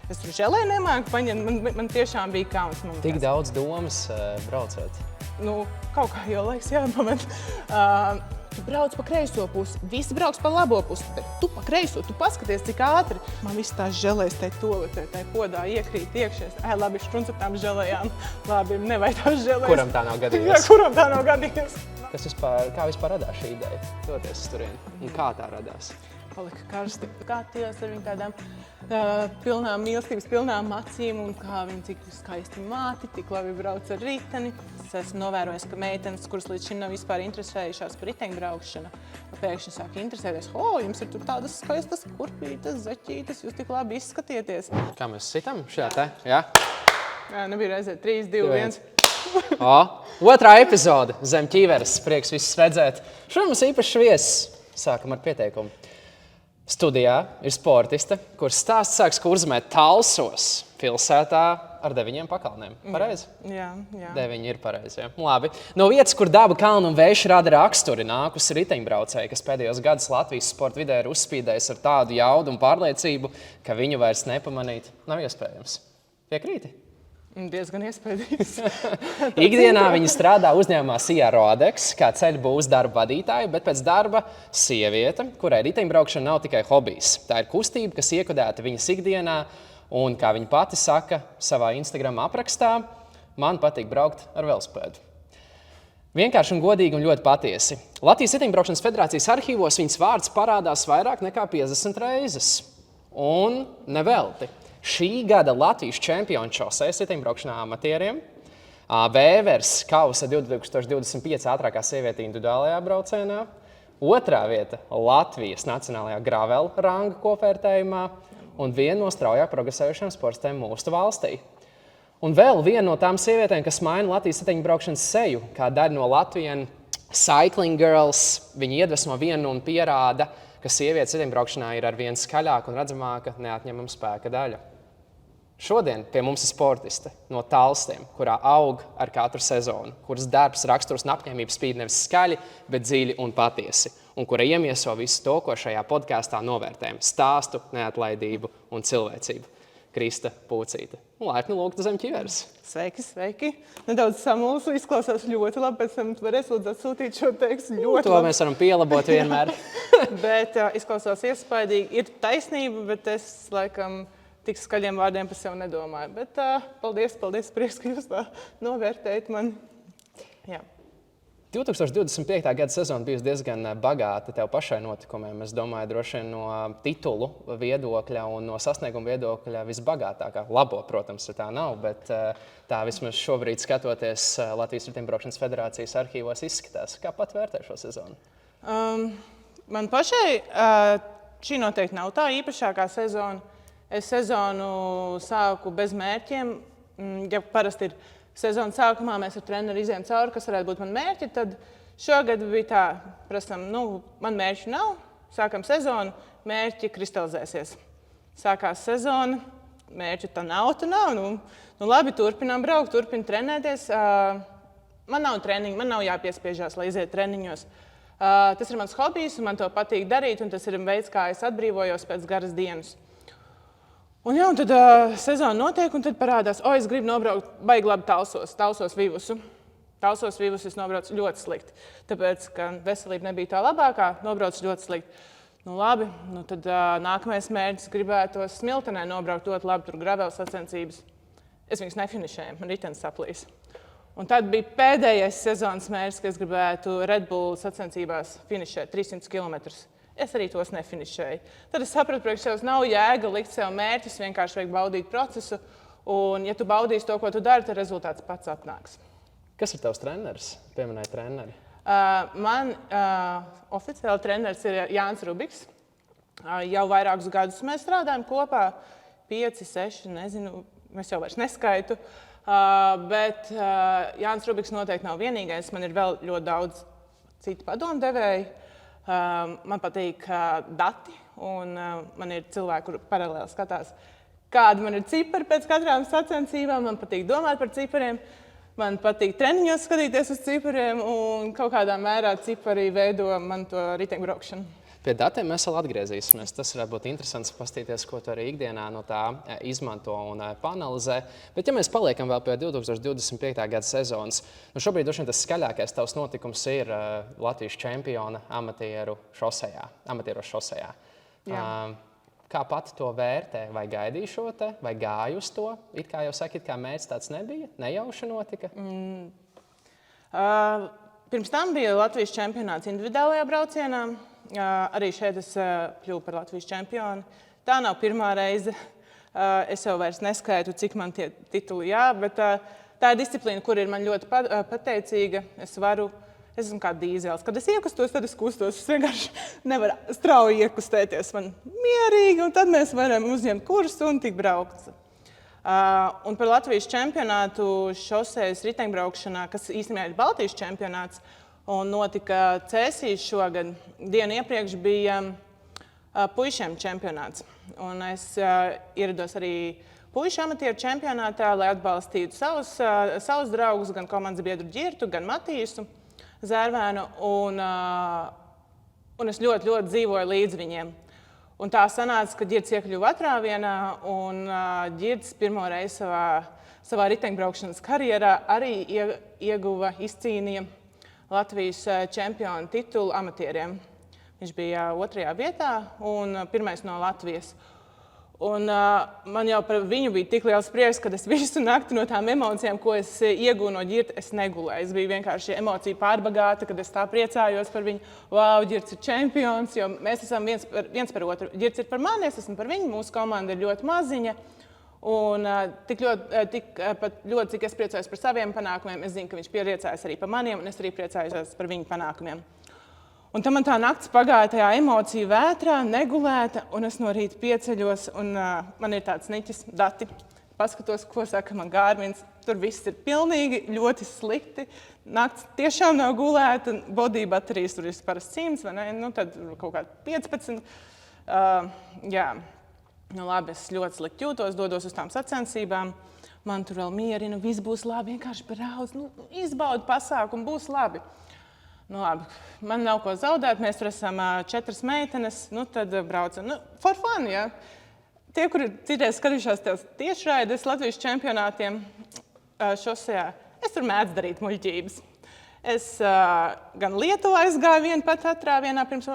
Es tur želēju nemāku paņemt, man tiešām bija kauns. Tik daudz domas braucot. Nu, kaut kā jau laiks jāpamet. Tu brauc pa kreiso pusi, visi brauc pa labo pusi, bet tu pa kreiso, tu paskaties, cik ātri. Man viss tās želēs tai podā iekrīt iekšies. Labi, štrunc ar tām želējām. Labi, nevajag tās želēs. Kuram tā nav gadījies? Jā, kuram tā nav gadījies. Kā vispār radās šī ideja doties uz turieni? Un kā tā radās? Palika karsti. Skatījos ar viņu tādām pilnām mīlestības, pilnām acīm un kā viņi cik skaisti māti, tik labi brauc ar riteni. Es esmu novērojis, ka meitenes, kuras līdz šim nav vispār interesējušās par riteņbraukšanu, pēkšņi sāk interesēties. Jums ir tur tādas skaistas kurpītes, zeķītes, jūs tik labi izskatieties. Kā mēs sitam šajā te? Jā? Jā, nebija reizē 3, 2, 1. Otrā epizode Zem ķīveres. Prieks visus redzēt. Šodien mums īpašs viesis. Sākam ar pieteikumu. Studijā ir sportiste, kuras stāsts sāks kurzmēt Talsos pilsētā ar 9 pakalniem. Pareizi? Jā. 9 ir pareizi, jā. Labi. No vietas, kur daba, kalna un vējš rada raksturi, nākusi riteņbraucēji, kas pēdējos gadus Latvijas sporta vidē ir uzspīdējis ar tādu jaudu un pārliecību, ka viņu vairs nepamanīt nav iespējams. Piekrīti? Diezgan iespējams. Ikdienā viņa strādā uzņēmumā Sijā Rodex, kā ceļu būvs darba vadītāja, bet pēc darba sieviete, kurai riteņbraukšana nav tikai hobijs. Tā ir kustība, kas iekodēta viņas ikdienā, un, kā viņa pati saka savā Instagram aprakstā, man patīk braukt ar velosipēdu. Vienkārši un godīgi un ļoti patiesi. Latvijas riteņbraukšanas federācijas arhīvos viņas vārds parādās vairāk nekā 50 reizes. Un nevelti. Šī gada Latvijas čempionu šoseis riteņbraukšanā amatieriem, Vēvers kausa 2025 ātrākā sieviete individuālajā braucienā, otrā vieta Latvijas nacionālajā gravel ranga kopvērtējumā un viena no straujāk progresējušām sportistēm mūsu valstī. Un vēl viena no tām sievietēm, kas maina Latvijas riteņbraukšanas seju, kā daļa no Latvian Cycling Girls, viņa iedvesmo vienu un pierāda, ka sievietes riteņbraukšanā ir ar vien skaļāka un redzamāka neatņemama spēka daļa. Šodien pie mums ir sportiste no Talstiem, kurā aug ar katru sezonu, kuras darbs, raksturs un apņēmības spīd nevis skaļi, bet dziļi un patiesi, un kura iemieso visu to, ko šajā podkāstā novērtējam – stāstu, neatlaidību un cilvēcību. Krista Pūcīte. Laipni lūgta Zem ķīveres. Sveiki. Nedaudz samulsu, izklausās ļoti labi, pēc tam varēs lūdzu atsūtīt šo tekstu ļoti labi. To mēs varam pielabot vienmēr. Bet izklausās iespaidīgi. Ir taisnība, bet es laikam tik skaļiem vārdiem par sevi nedomāju. Bet paldies, prieks, ka jūs tā novērtējat mani. Jā. 2025. gada sezona bijusi diezgan bagāta tev pašai notikumiem. Es domāju, droši vien no titulu viedokļa un no sasnieguma viedokļa visbagātākā. Labo, protams, tā nav, bet tā vismaz šobrīd skatoties Latvijas riteņbraukšanas federācijas arhīvos izskatās. Kā pat vērtē šo sezonu? Man pašai šī noteikti nav tā īpašākā sezona. Es sezonu sāku bez mērķiem. Ja parasti ir sezonas sākumā, mēs ar treneri izējām cauri, kas varētu būt man mērķi, tad šogad bija tā, prasam, man mērķi nav, sākam sezonu, mērķi kristalizēsies. Sākās sezona, mērķi tā nav. Labi, turpinām braukt, turpinām trenēties. Man nav treniņu, man nav jāpiespiežās, lai iziet treniņos. Tas ir mans hobijs, un man to patīk darīt, un tas ir veids, kā es atbrīvojos pēc garas dienas. Un tad sezona notiek, un tad parādās, es gribu nobraukt baigi labi Talsos Vivusu. Talsos Vivusu es nobraucu ļoti slikti, tāpēc, ka veselība nebija tā labākā, nobraucu ļoti slikti. Labi, tad nākamais mērķis gribētos Smiltenē nobraukt ļoti labi, tur gravel sacensības. Es viņus nefinišēju, man ritenis saplīs. Un tad bija pēdējais sezonas mērķis, ka es gribētu Red Bull sacensībās finišēt 300 km. Es arī tos nefinišēju. Tad es sapratu, ka priekš sev nav jēga likt sev mērķus, vienkārši vajag baudīt procesu. Un, ja tu baudīsi to, ko tu dari, tad rezultāts pats atnāks. Kas ir tavs treneris? Pieminēji treneri. Man oficiāli treneris ir Jānis Rubiks. Jau vairākus gadus mēs strādājam kopā. 5, 6, nezinu, es jau vairs neskaitu. Bet Jānis Rubiks noteikti nav vienīgais. Man ir vēl ļoti daudz citu padomdevēju. Man patīk dati, un man ir cilvēki, kuri paralēli skatās, kādi man ir cipari pēc katrām sacensībām. Man patīk domāt par cipariem, man patīk treniņos skatīties uz cipariem, un kaut kādā mērā cipari veido man to riteņbraukšanu. Pie datiem mēs vēl atgriezīsimies. Tas varētu būt interesants paskatīties, ko tu arī ikdienā no tā izmanto un panalizē. Bet, ja mēs paliekam vēl pie 2025. gada sezonas, šobrīd droši vien tas skaļākais tavs notikums ir Latvijas čempiona amatieru šosejā. Kā pati to vērtē? Vai gaidīji šo te, vai gāji uz to? It kā jau saki, kā mērķis tāds nebija, nejauši notika? Pirms tam bija Latvijas čempionāts individuālajā braucienā. Arī šeit es kļuvu par Latvijas čempionu. Tā nav pirmā reize. Es jau vairs neskaitu, cik man tie tituli bet tā ir disciplīna, kur ir man ļoti pateicīga. Es esmu kā dīzels. Kad es iekustos, tad es kustos. Es vienkārši nevaru strauji iekustēties. Man mierīgi, un tad mēs varam uzņemt kursu un tik braukt. Un par Latvijas čempionātu šosejas riteņbraukšanā, kas īstenībā ir Baltijas čempionāts, un notika Cēsīs šogad. Dienu iepriekš bija puišiem čempionāts. Un es ierados arī puišu amatieru čempionātā, lai atbalstītu savus draugus, gan komandas biedru Ģirtu, gan Matīsu Zērvēnu. Un es ļoti, ļoti dzīvoju līdz viņiem. Un tā sanāca, ka Ģirts iekļuva atrāvienā, un Ģirts pirmo reizi savā riteņbraukšanas karjerā arī izcīnīja Latvijas čempionu titulu amatieriem. Viņš bija 2. vietā un 1. no Latvijas. Un man jau par viņu bija tik liels prieks, ka es visu nakti no tām emocijām, ko es iegūnu no Ģirta, es negulēju. Es biju vienkārši emociju pārbagāta, kad es tā priecājos par viņu. Wow, Ģirts ir čempions, jo mēs esam viens par otru. Ģirts ir par mani, es esmu par viņu, mūsu komanda ir ļoti maziņa. Un tik ļoti, cik es priecājos par saviem panākumiem, es zinu, ka viņš priecājas arī par maniem, un es arī priecājos par viņu panākumiem. Un tad man tā nakts pagāja tajā emociju vētrā, negulēta, un es no rīta pieceļos, un man ir tāds niķis dati. Paskatos, ko saka man Gārmins. Tur viss ir pilnīgi ļoti slikti. Nakts tiešām nav gulēta, body baterijas tur ir parasti 100, vai ne? Nu, tad kaut kādi 15. Labi, es ļoti slikti jūtos, dodos uz tām sacensībām. Man tur vēl mierina, viss būs labi, vienkārši brauc, izbaudu pasākumu, būs labi. Labi, man nav ko zaudēt, mēs tur esam 4 meitenes, tad braucam. For fun, ja? Tie, kuri citreiz skatījušās tev tiešraides Latvijas čempionātiem šosejā, es tur mēdzu darīt muļķības. Es gan Lietuvā aizgāju vienu pat atrāvienā pirms...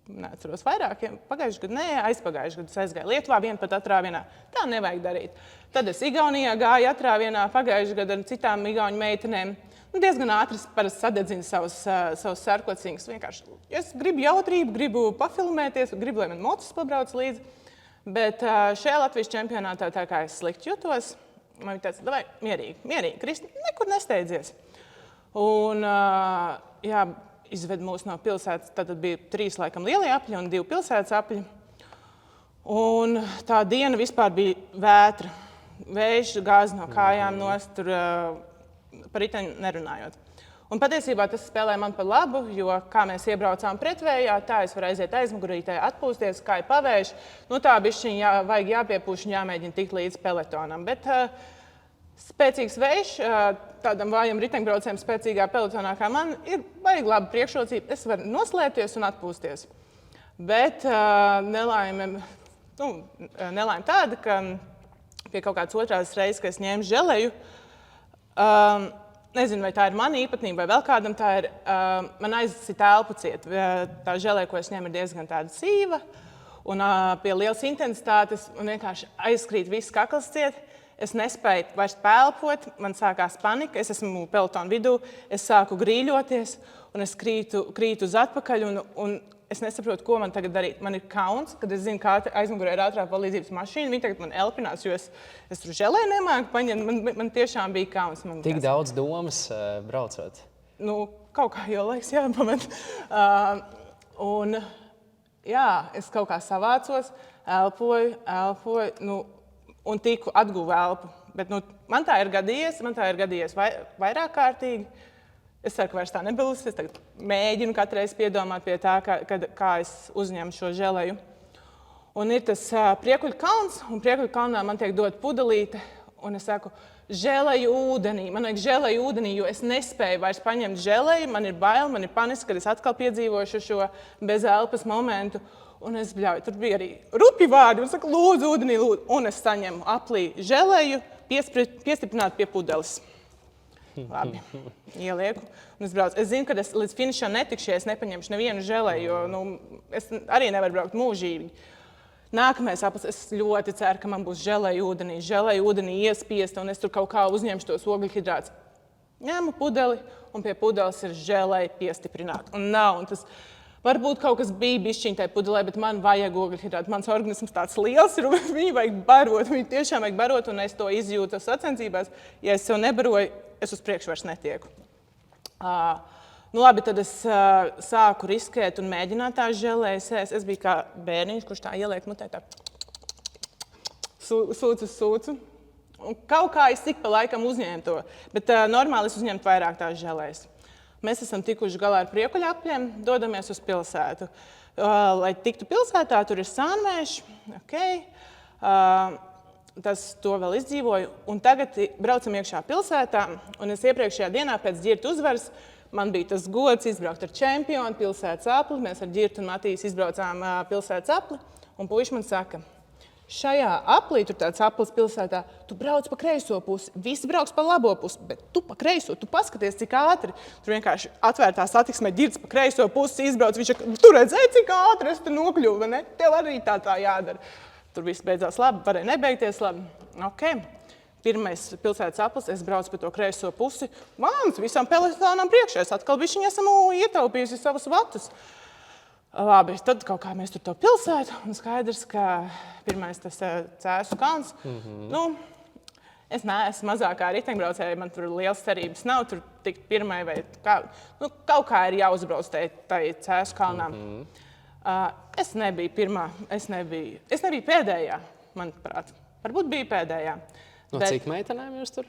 Neatceros vairāk, pagājušajā gadā, aizpagājušajā gadā es aizgāju Lietuvā, vienu pat atrāvienā. Tā nevajag darīt. Tad es Igaunijā gāju atrāvienā pagājušajā gadā ar citām igauņu meitenēm. Diezgan ātri parasti sadedzinu savus sarkociņus. Vienkārši, es gribu jautrību, gribu pafilmēties, gribu, lai man mocis pabrauc līdzi. Bet šajā Latvijas čempionātā, tā kā es slikti jutos, man bija tāds, davai, mierīgi, Kristi, nekur nesteidzies. Un, izved mūs no pilsētas, tad bija 3 laikam lielie apļi un 2 pilsētas apļi. Un tā diena vispār bija vētra. Vējš gāz no kājām nost, tur par riteņu nerunājot. Un patiesībā tas spēlē man par labu, jo kā mēs iebraucām pretvējā, tā es varu aiziet aizmugurītē, atpūsties, kā ir pavējš. Tā bišķiņ vajag jāpiepūš un jāmēģina tikt līdz pelotonam. Bet spēcīgs vējš, tādam vājam riteņbraucējam spēcīgā pelotonā kā man, ir baigi laba priekšrocība. Es varu noslēpties un atpūsties. Bet nelaime tāda, ka pie kaut kādas otrās reizes, kad es ņēmu želeju, nezinu, vai tā ir mana īpatnība vai vēl kādam, tā ir, man aizsita elpu ciet. Tā želeja, ko es ņēmu, ir diezgan tāda sīva, un pie lielas intensitātes man vienkārši aizskrīt viss kakls ciet. Es nespēju vairs pelpot, man sākās panika, es esmu pelotona vidū, es sāku grīļoties, un es krītu uz atpakaļ, un es nesaprotu, ko man tagad darīt. Man ir kauns, kad es zinu, kā aizmugurē ir ātrā palīdzības mašīna, viņi tagad man elpinās, jo es tur želē nemāku paņemt, man tiešām bija kauns. Tik daudz domas braucot? Kaut kā jau laiks jāpamet. Es kaut kā savācos, elpoju, un tiku atguvu elpu. Bet man tā ir gadījies vairāk kārtīgi. Es ceru, ka vairs tā nebūs. Es tagad mēģinu katru reizi piedomāt pie tā, kā es uzņemu šo želeju. Un ir tas Priekuļu kalns, un Priekuļu kalnā man tiek dot pudelīte, Un es saku, žēlēju ūdenī, man vajag žēlēju ūdenī, jo es nespēju vairs paņemt žēlēju, man ir bail, man ir paniska, kad es atkal piedzīvošu šo bez elpas momentu. Un es bļauju, tur bija arī rupi vārdi, un saka, lūdzu, ūdenī, lūdzu. Un es saņemu aplī žēlēju, piestiprināt pie pudeles. Labi, ielieku. Un es braucu. Es zinu, ka es līdz finišam netikšu, ja es nepaņemšu nevienu žēlēju, jo es arī nevaru braukt mūžīgi. Nākamais aplis, es ļoti ceru, ka man būs žēlēju ūdenī iespiesta, un es tur kaut kā uzņemšu tos ogļhidrātus. Ņemu pudeli, un pie pudeles ir žēlēju piestiprināt. Un nav, un tas varbūt kaut kas bija bišķiņ tai pudelē, bet man vajag ogļhidrātu. Mans organisms tāds liels ir, un viņu vajag barot, viņu tiešām vajag barot, un es to izjūtu sacensībās. Ja es sev nebaroju, es uz priekšu vairs netieku. Nu labi, tad es sāku riskēt un mēģināt tās žēlējas ēst. Es biju kā bērniņš, kurš tā ieliek mutē tā sūcu. Un kaut kā es tik pa laikam uzņēmu to, bet normāli es uzņemtu vairāk tās žēlējas. Mēs esam tikuši galā ar priekuļapļiem, dodamies uz pilsētu. Lai tiktu pilsētā, tur ir sānvēši, okay. To vēl izdzīvoju. Un tagad braucam iekšā pilsētā, un es iepriekšējā dienā pēc Ģirta uzvaras man bija tas gods izbraukt ar čempionu pilsētas apli. Mēs ar Ģirtu un Matīs izbraucām pilsētas apli, un puiši man saka, šajā aplī, tur tāds aplis pilsētā, tu brauc pa kreiso pusi, visi brauks pa labo pusi, bet tu pa kreiso, tu paskaties, cik ātri. Tur vienkārši atvērtā satiksmē Ģirts pa kreiso pusi izbrauc, viņš saka, tu redzēji, cik ātri es te nokļuvu, vai ne? Tev arī tā jādara. Tur viss beidzās labi, varēja nebeigties labi. Okay. Pirmais pilsētas aplis, es braucu pa to kreiso pusi. Mans, visam pelotonam priekšā, es atkal bišķiņ esam ietaupījusi savus vatus. Labi, tad kaut kā mēs tur to pilsētu, un skaidrs, ka pirmais tas Cēsu kalns. Nu, es neesmu mazākā riteņbraucēja, man tur liels cerības nav, tur tikt pirmai vai kā. Nu, kaut kā ir jāuzbrauc tai Cēsu kalnām. Es nebiju pirmā, es nebiju pēdējā, manuprāt. Varbūt bija pēdējā. No cik meitenēm jūs tur?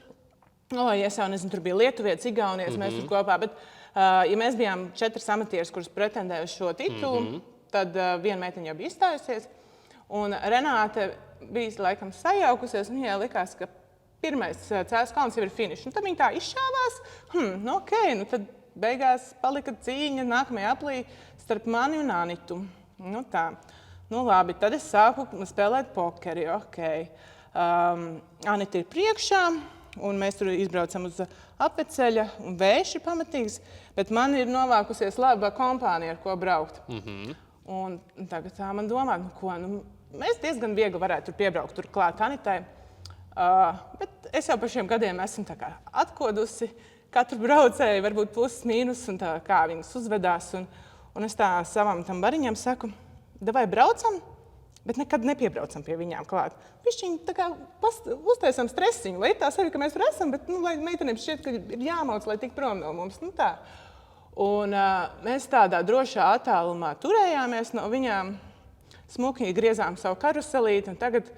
Es jau nezinu, tur bija lietuvietis, igaunietis, mēs tur kopā. Bet, ja mēs bijām 4 amatieris, kurus pretendēja uz šo titulu, tad viena meiteņa jau bija izstājusies. Un Renāte bija laikam sajaukusies, un viņai likās, ka pirmais Cēsu kalns jau ir finišs. Un tad viņa tā izšāvās, nu tad beigās palika cīņa nākamajā aplī starp mani un Anitu. Nu tā. Nu labi, tad es sāku spēlēt pokeri, okay. Anita ir priekšā, un mēs tur izbraucam uz apveceļa, un vējš ir pamatīgs, bet man ir novākusies laba kompānija, ar ko braukt. Un tagad tā man domā, mēs diezgan viegli varētu tur piebraukt, tur klāt Anitai, bet es jau par šiem gadiem esmu tā kā atkodusi katru braucēju, varbūt plus, mīnus, un tā kā viņas uzvedās, un es tā savam tam bariņam saku, davai braucam, bet nekad nepiebraucam pie viņām klāt. Višķiņi tā kā uztaisam stresiņu, lai tā sevi, ka mēs tur esam, bet lai meitenēm šķiet, ka ir jāmauc, lai tik prom no mums. Nu tā. Un mēs tādā drošā attālumā turējāmies no viņām, smuki griezām savu karuselīti, un tagad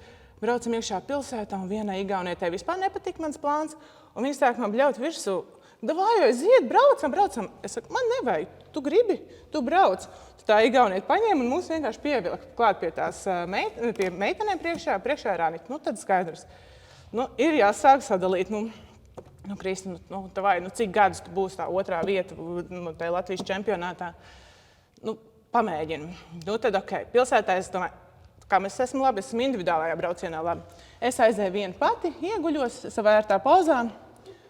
braucam iekšā pilsētā, un vienai igaunietei vispār nepatika mans plāns, un viņi sāk man bļaut virsū. Davai, aiziet, braucam. Es saku, man nevajag, tu gribi, tu brauc. Tā igaunieta paņēma un mūs vienkārši pievilka klāt pie tās pie meitenēm priekšā ir Anita. Nu, tad skaidrs. Nu, ir jāsāk sadalīt. Kristi, cik gadus tu būsi tā otrā vieta tajā Latvijas čempionātā? Nu, pamēģinu. Nu, tad, ok, pilsētā es domāju, kā mēs esam labi, esam individuālajā braucienā labi. Es aizēju viena pati, ieguļos savā ērtā pozā,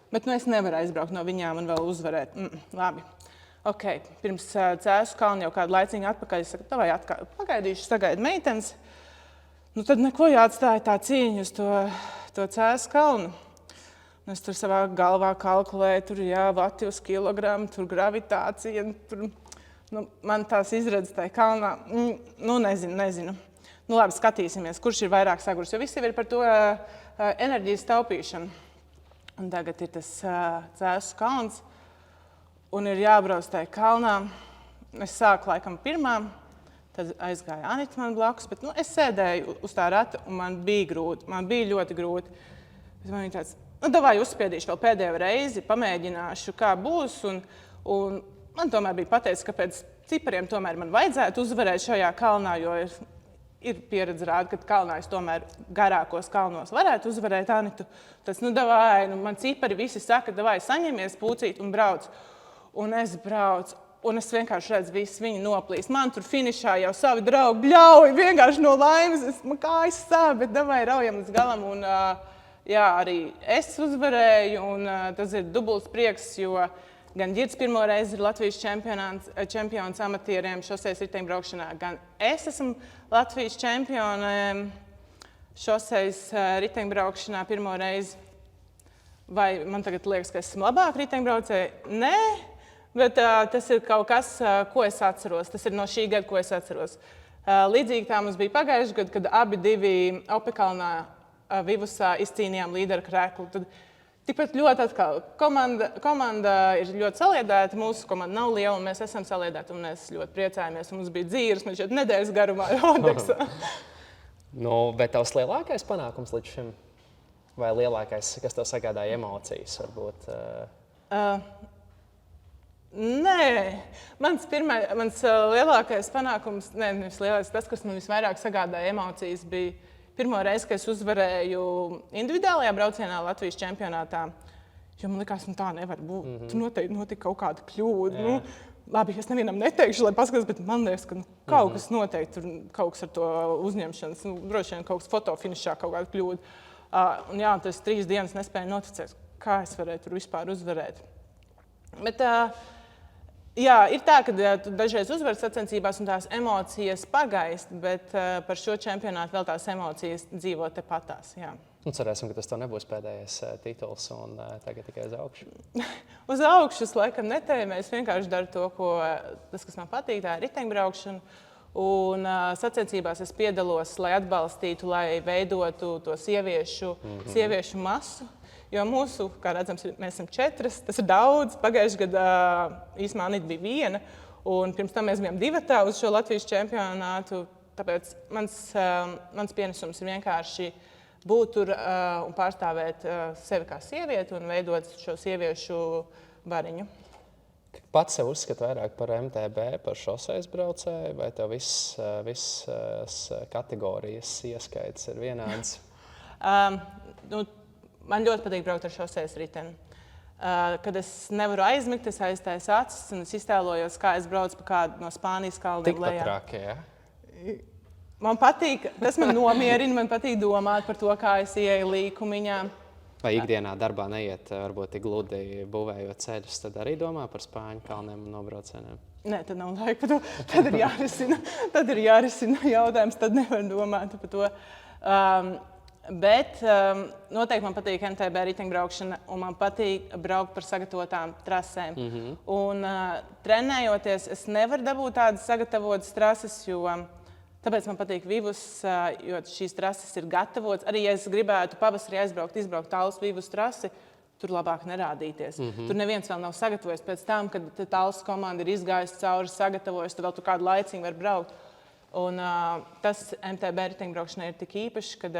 bet es nevaru aizbraukt no viņām un vēl uzvarēt. Labi. Ok, pirms Cēsu kalna jau kādu laiciņu atpakaļ, es saku, davai pagaidīšu, sagaidu meitenes. Nu tad neko jāatstāja tā cīņa uz to Cēsu kalnu. Es tur savā galvā kalkulēju, tur vati uz kilogramu, tur gravitācija, tur, man tās izredzes tajā kalnā, nezinu. Nu labi, skatīsimies, kurš ir vairāk sagurs, jo visi ir par to enerģijas taupīšanu. Un tagad ir tas Cēsu kalns. Un ir jābrauc tajā kalnā. Es sāku laikam pirmā, tad aizgāja Anita man blakus, bet es sēdēju uz tā rata, un man bija grūti, man bija ļoti grūti. Bet man bija tāds, davai uzspiedīšu vēl pēdējo reizi, pamēģināšu, kā būs, un man tomēr bija pateicis, ka pēc cipariem tomēr man vajadzētu uzvarēt šajā kalnā, jo ir pieredze rāda, ka kalnājs tomēr garākos kalnos varētu uzvarēt Anitu. Tas, davai, man cipari visi saka, davai, saņemies pūcīt un brauc. Un es braucu, un es vienkārši redzu, visi viņi noplīst. Man tur finišā jau savi draugi bļauj, vienkārši no laimes. Man kājas sāp, bet davai, raujam līdz galam. Un, jā, arī es uzvarēju, un tas ir dubults prieks, jo gan Girds pirmo reizi ir Latvijas čempions amatieriem šosejas riteņbraukšanā, gan es esmu Latvijas čempione šosejas riteņbraukšanā pirmo reizi. Vai man tagad liekas, ka esmu labāk riteņbraucēji? Nē, bet tas ir kaut kas, ko es atceros. Tas ir no šī gada, ko es atceros. Līdzīgi tā mums bija pagājuši gadu, kad abi divi Opekalnā Vivusā izcīnījām līderu kreklu. Tad tikpat ļoti atkal komanda ir ļoti saliedēta, mūsu komanda nav liela, un mēs esam saliedēti, un mēs ļoti priecājamies. Mums bija dzīves, man šeit nedēļas garumā Rodeksā. Bet tavs lielākais panākums līdz šim? Vai lielākais, kas tev sagādāja emocijas, varbūt? Nē, mans lielākais panākums, nevis lielākais, tas, kas man visvairāk sagādāja emocijas, bija pirmo reizi, kad es uzvarēju individuālajā braucienā Latvijas čempionātā. Jo man likās, tā nevar būt. Tur noteikti notika kaut kāda kļūda. Labi, es nevienam neteikšu, lai paskatās, bet man liekas, ka kaut kas noteikti, tur kaut kas ar to uzņemšanas, droši vien kaut kas fotofinišā, kaut kāda kļūda. Un jā, tas 3 dienas nespēju noticēt, kā es varēju tur vispār uzvarēt. Bet jā, ir tā, ka tu dažreiz uzvari sacensībās un tās emocijas pagaist, bet par šo čempionātu vēl tās emocijas dzīvo tepatās. Jā. Cerēsim, ka tas tev nebūs pēdējais tituls un tagad tikai uz augšu. Uz augšu es laikam netēju, es vienkārši daru to, kas man patīk, tā ir riteņbraukšana. Un sacensībās es piedalos, lai atbalstītu, lai veidotu to sieviešu masu. Jo mūsu, kā redzams, mēs esam 4, tas ir daudz. Pagājušajā gadā īsumā Anita bija 1, un pirms tam mēs bijām 2 uz šo Latvijas čempionātu. Tāpēc mans pienesums ir vienkārši būt tur un pārstāvēt sevi kā sievieti un veidot šo sieviešu bariņu. Pats sev uzskata vairāk par MTB, par šosejas braucēju, vai tev visas kategorijas ieskaits ir vienāds? Man ļoti patīk braukt ar šosejas riteni. Kad es nevaru aizmigt, es aiztaisu acis un es iztēlojos, kā es braucu pa kādu no Spānijas kalniem lejā. Tikpat traki, ja? Man patīk, tas man nomierina, man patīk domāt par to, kā es ieeju līkumiņā. Vai ikdienā darbā neiet, varbūt tik gludi būvējot ceļus, tad arī domā par Spāņu kalniem un nobraucieniem? Nē, tad nav laika par to. Tad ir jārisina jautājums, tad nevar domāt par to. Bet noteikti man patīk MTB riteņbraukšana, un man patīk braukt par sagatavotām trasēm. Un trenējoties, es nevaru dabūt tādas sagatavotas trases, jo tāpēc man patīk Vivus, jo šīs trases ir gatavotas. Arī, ja es gribētu pavasarī izbraukt tālus Vivus trasi, tur labāk nerādīties. Tur neviens vēl nav sagatavojis. Pēc tam, kad tālus komanda ir izgājusi cauri, sagatavojusi, tad vēl tu kādu laiciņu var braukt. Un tas MTB riteņbraukšanai ir tik īpašs, ka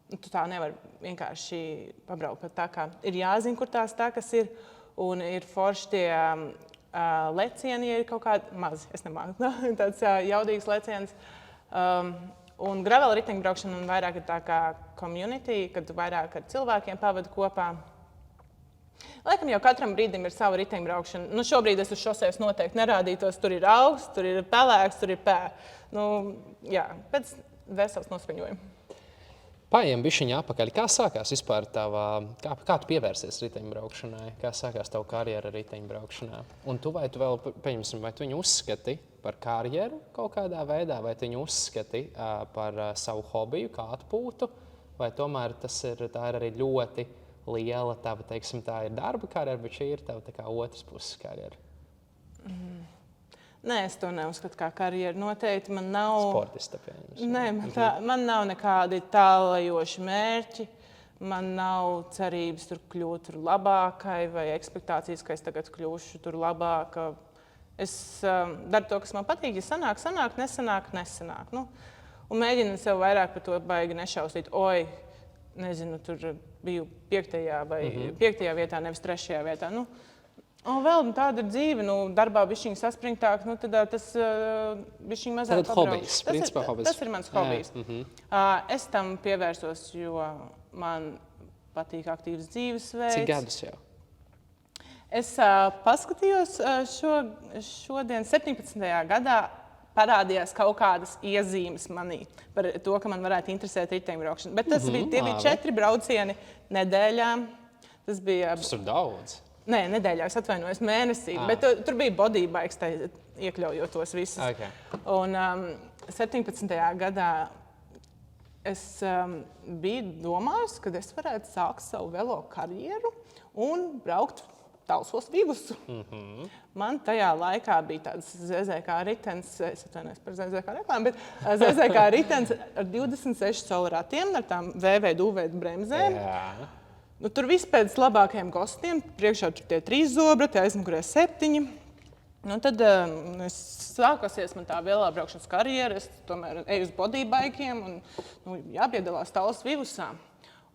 tu tā nevar vienkārši pabraukt pat tā, kā ir jāzina, kur tās takas ir. Un ir forši tie lecieni, ja ir kaut kādi mazi, es nemāku, tāds jaudīgs leciens. Un gravela riteņbraukšana vairāk ir tā kā community, kad tu vairāk ar cilvēkiem pavadi kopā. Laikam jau katram brīdim ir sava riteņbraukšana. Šobrīd es uz šosejas noteikti nerādītos. Tur ir augsts, tur ir pelēks, tur ir jā, pēc veselas noskaņojuma. Paejam bišķiņā apakaļ. Kā sākās vispār kā tu pievērsies riteņbraukšanai? Kā sākās tavu karjeru riteņbraukšanā? Un tu vēl, pieņemsim, vai tu viņu uzskati par karjeru kaut kādā veidā, vai tu viņu uzskati par savu hobiju, kā atpūtu, vai tomēr tā ir arī ļoti liela tava, teiksim, tā ir darba karjera, bet šī ir tava tā kā otras puses karjera? Nē, es to neuzskatu kā karjeru. Noteikti man nav... Sportista, pieņemsim. Nē, man nav nekādi tālajoši mērķi. Man nav cerības tur kļūt tur labākai vai ekspektācijas, ka es tagad kļūšu tur labāka. Es daru to, kas man patīk. Ja sanāk, nesanāk. Un mēģinu sev vairāk par to baigi nešausīt. Oi, nezinu, tur biju 5. vai 5. vietā, nevis 3. vietā. Vēl tāda ir dzīve, darbā bišķiņ saspringtāk, tad tas bišķiņ mazāk Tad hobijs, principā hobijs. Tas ir mans hobijs. Es tam pievērsos, jo man patīk aktīvs dzīvesveids. Cik gadus jau? Es paskatījos šodien 17. gadā parādījās kaut kādas iezīmes manī par to, ka man varētu interesēt riteņbraukšana. Bet tie bija 4 braucieni nedēļā. Tas ir daudz. Nē, nedēļā, es atvainojos mēnesī, bet tur bija bodybikes, iekļaujot tos visus. Okay. Un 17. gadā es biju domājis, ka es varētu sākt savu velo karjeru un braukt Talsos Vivusu. Man tajā laikā bija tāds ZZK ritens, es atvainojos par ZZK reklāmu, bet ZZK ritens ar 26 colu ratiem, ar tām VV-dūvēt bremzēm. Jā. Tur viss pēc labākajiem gostiem, priekšā tur tie 3 zobrati, aizmugurē 7. Tad sākasies man tā vēlā braukšanas karjera, es tomēr eju uz bodybaikiem un jāpiedalās Talsos Vivusā.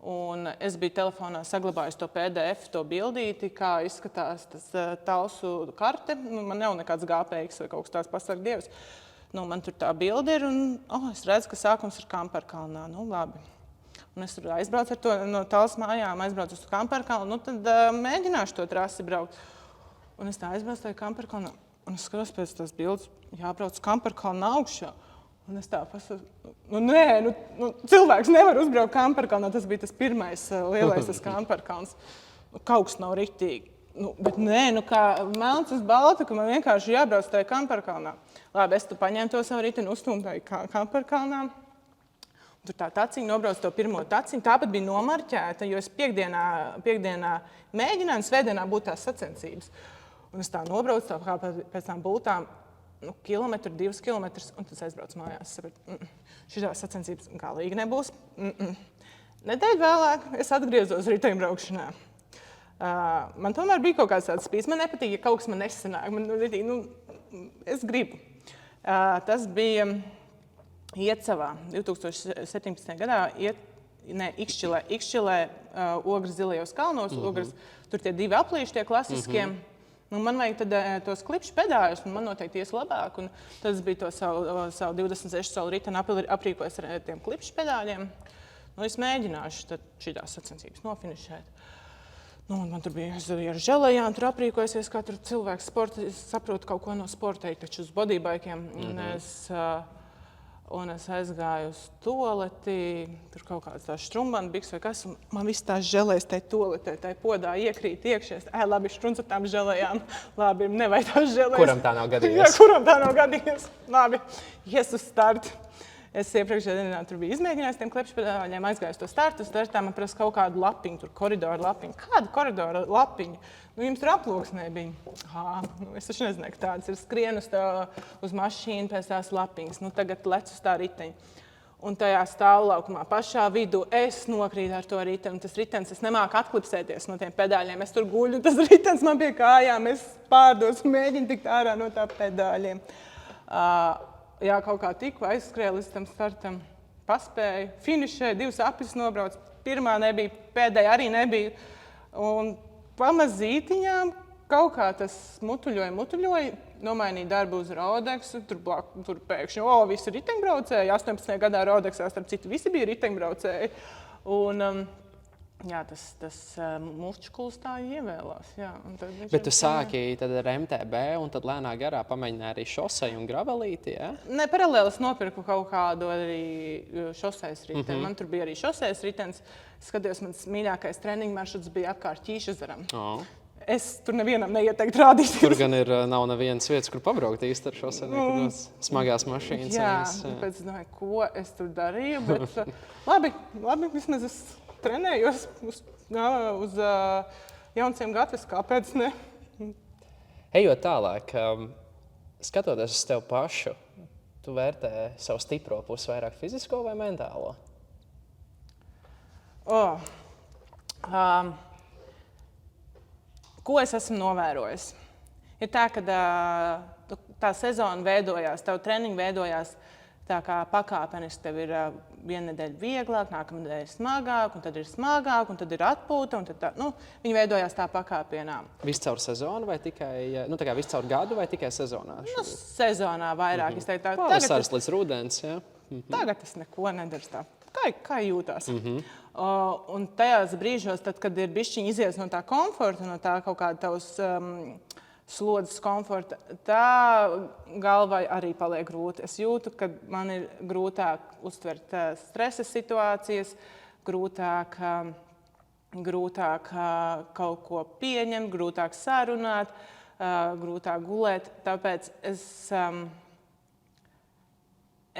Un es biju telefonā saglabājis to PDF, to bildīti, kā izskatās tas Talsu karte. Man nav nekāds GPX vai kaut kas tās pasaka Dievs. Man tur tā bilde ir un es redzu, ka sākums ir Kamperkalnā. Labi. Un es tur aizbraucu ar to no Talsas mājām, aizbraucu uz Kamperkalnu, tad mēģināšu to trasi braukt. Un es tā aizbraucu tajā Kamperkalnā, un es skatos pēc tās bildes, jābrauc Kamperkalnā augšā. Un es tā pasaku, cilvēks nevar uzbraukt Kamperkalnā, tas bija tas pirmais lielais tas Kamperkalns. Kaut kas nav ritīgi. Bet kā melns uz balta, ka man vienkārši jābrauc tajā Kamperkalnā. Labi, es tu paņēmu to savu riteni, uzstūmēju Kamperkalnā. Tur tā taciņa nobrauc to pirmo taciņu. Tāpat bija nomarķēta, jo es piekdienā mēģināju, un svētdienā būtu tās sacensības. Un es tā nobraucu tā kā pēc tām bultām kilometru, 2 kilometrus, un tad aizbraucu mājās. Šitās sacensības galīgi nebūs. Nedēļu vēlāk es atgriezos riteņbraukšanā. Man tomēr bija kaut kāds tāds spīds. Man nepatīk, ja kaut kas man nesanāk. Es gribu. Tas bija Iecavā 2017. gadā Ikšķilē, Ogres zilajos kalnos. Ogres, tur tie 2 aplīši, tie klasiskie. Man vajag tad tos klipšu pedāļus, un man noteikti ies labāk. Un tad es biju to savu 26 colu riteni aprīkojis ar tiem klipšu pedāļiem. Es mēģināšu tad šitās sacensības nofinišēt. Man tur bija ar želejām, tur aprīkojusies, kā tur cilvēks saprot kaut ko no sporta, taču uz bodybaikiem. Un es aizgāju uz toleti, tur kaut kāds tās štrumbana biks vai kas, un man viss tās želēs tai toletē, tai podā iekrīt iekšies. Labi, štrunc ar tām želējām. Labi, nevajag tās želēs. Kuram tā nav gadījies? Jā, kuram tā nav gadījies. Labi, ies uz startu. Es iepriekšējā dienā tur biju izmēģinājis tiem klepšpedāļiem, aizgāju uz to startu. Startā man prasa kaut kādu lapiņu, tur koridoru lapiņu. Kādu koridoru lapiņu? Jums tur aploksnē bija. Es taču nezināju, ka tādas ir skrien uz mašīnu pēc tās lapiņas. Tagad lec uz tā riteņa. Un tajā stāvlaukumā pašā vidū es nokrītu ar to riteni. Tas ritenis, es nemāku atklipsēties no tiem pedāļiem. Es tur guļu, tas ritenis man pie kājām. Es pārdos un mēģinu tikt ārā no tā pedāļiem. Jā, kaut kā tiku aizskrēju līdz tam startam. Paspēju, finišēju, 2 aplis nobraucu. Pirmā nebija, pēdējā arī nebija. Un pamazītiņām kaut kā tas mutuļoja. Nomainīja darbu uz Rodeksu. Tur pēkšņi, visi riteņbraucēji. 18. gadā Rodeksā, starp citu, visi bija riteņbraucēji. Un jā, tas mušķulis tā ievēlās. Jā, bet tu sāki tad ar MTB un tad lēnā garā pamēģināji arī šoseju un gravelīti, ja? Ne, paralēli es nopirku kaut kādu arī šosejas riteni. Man tur bija arī šosejas ritens. Skatījos, mans mīļākais treniņu maršruts bija apkārt Ķīšezeram. Es tur nevienam neieteiktu rādīt. Tur gan nav nevienas vietas, kur pabraukt īsti ar šoseju, smagās mašīnas. Jā, pēc domāju, ko es tur darīju, bet labi, vismaz es trenējos uz Jaunciem Gatves, kāpēc ne? Ejot tālāk, skatoties uz tevi pašu, tu vērtē savu stipro pusi vairāk fizisko vai mentālo? Ko es esmu novērojis? Ir tā, ka tā sezona veidojās, tavu treniņu veidojās tā kā pakāpeniski tev ir viena nedēļa vieglāk, nākamā nedēļa smagāk, un tad ir smagāk, un tad ir atpūta. Un tad tā, viņi veidojās tā pakāpienā. Visu caur sezonu vai tikai, tā kā visu caur gadu vai tikai sezonā? Sezonā vairāk. Es teiktu, Pavasaris līdz rudens, jā. Tagad es neko nedaru tā. Kā jūtās? Un tajās brīžos, tad, kad ir bišķiņi izies no tā komforta, no tā kaut kāda tavs slodzes komforta, tā galvai arī paliek grūti. Es jūtu, ka man ir grūtāk uztvert stresa situācijas, grūtāk kaut ko pieņemt, grūtāk sarunāt, grūtāk gulēt. Tāpēc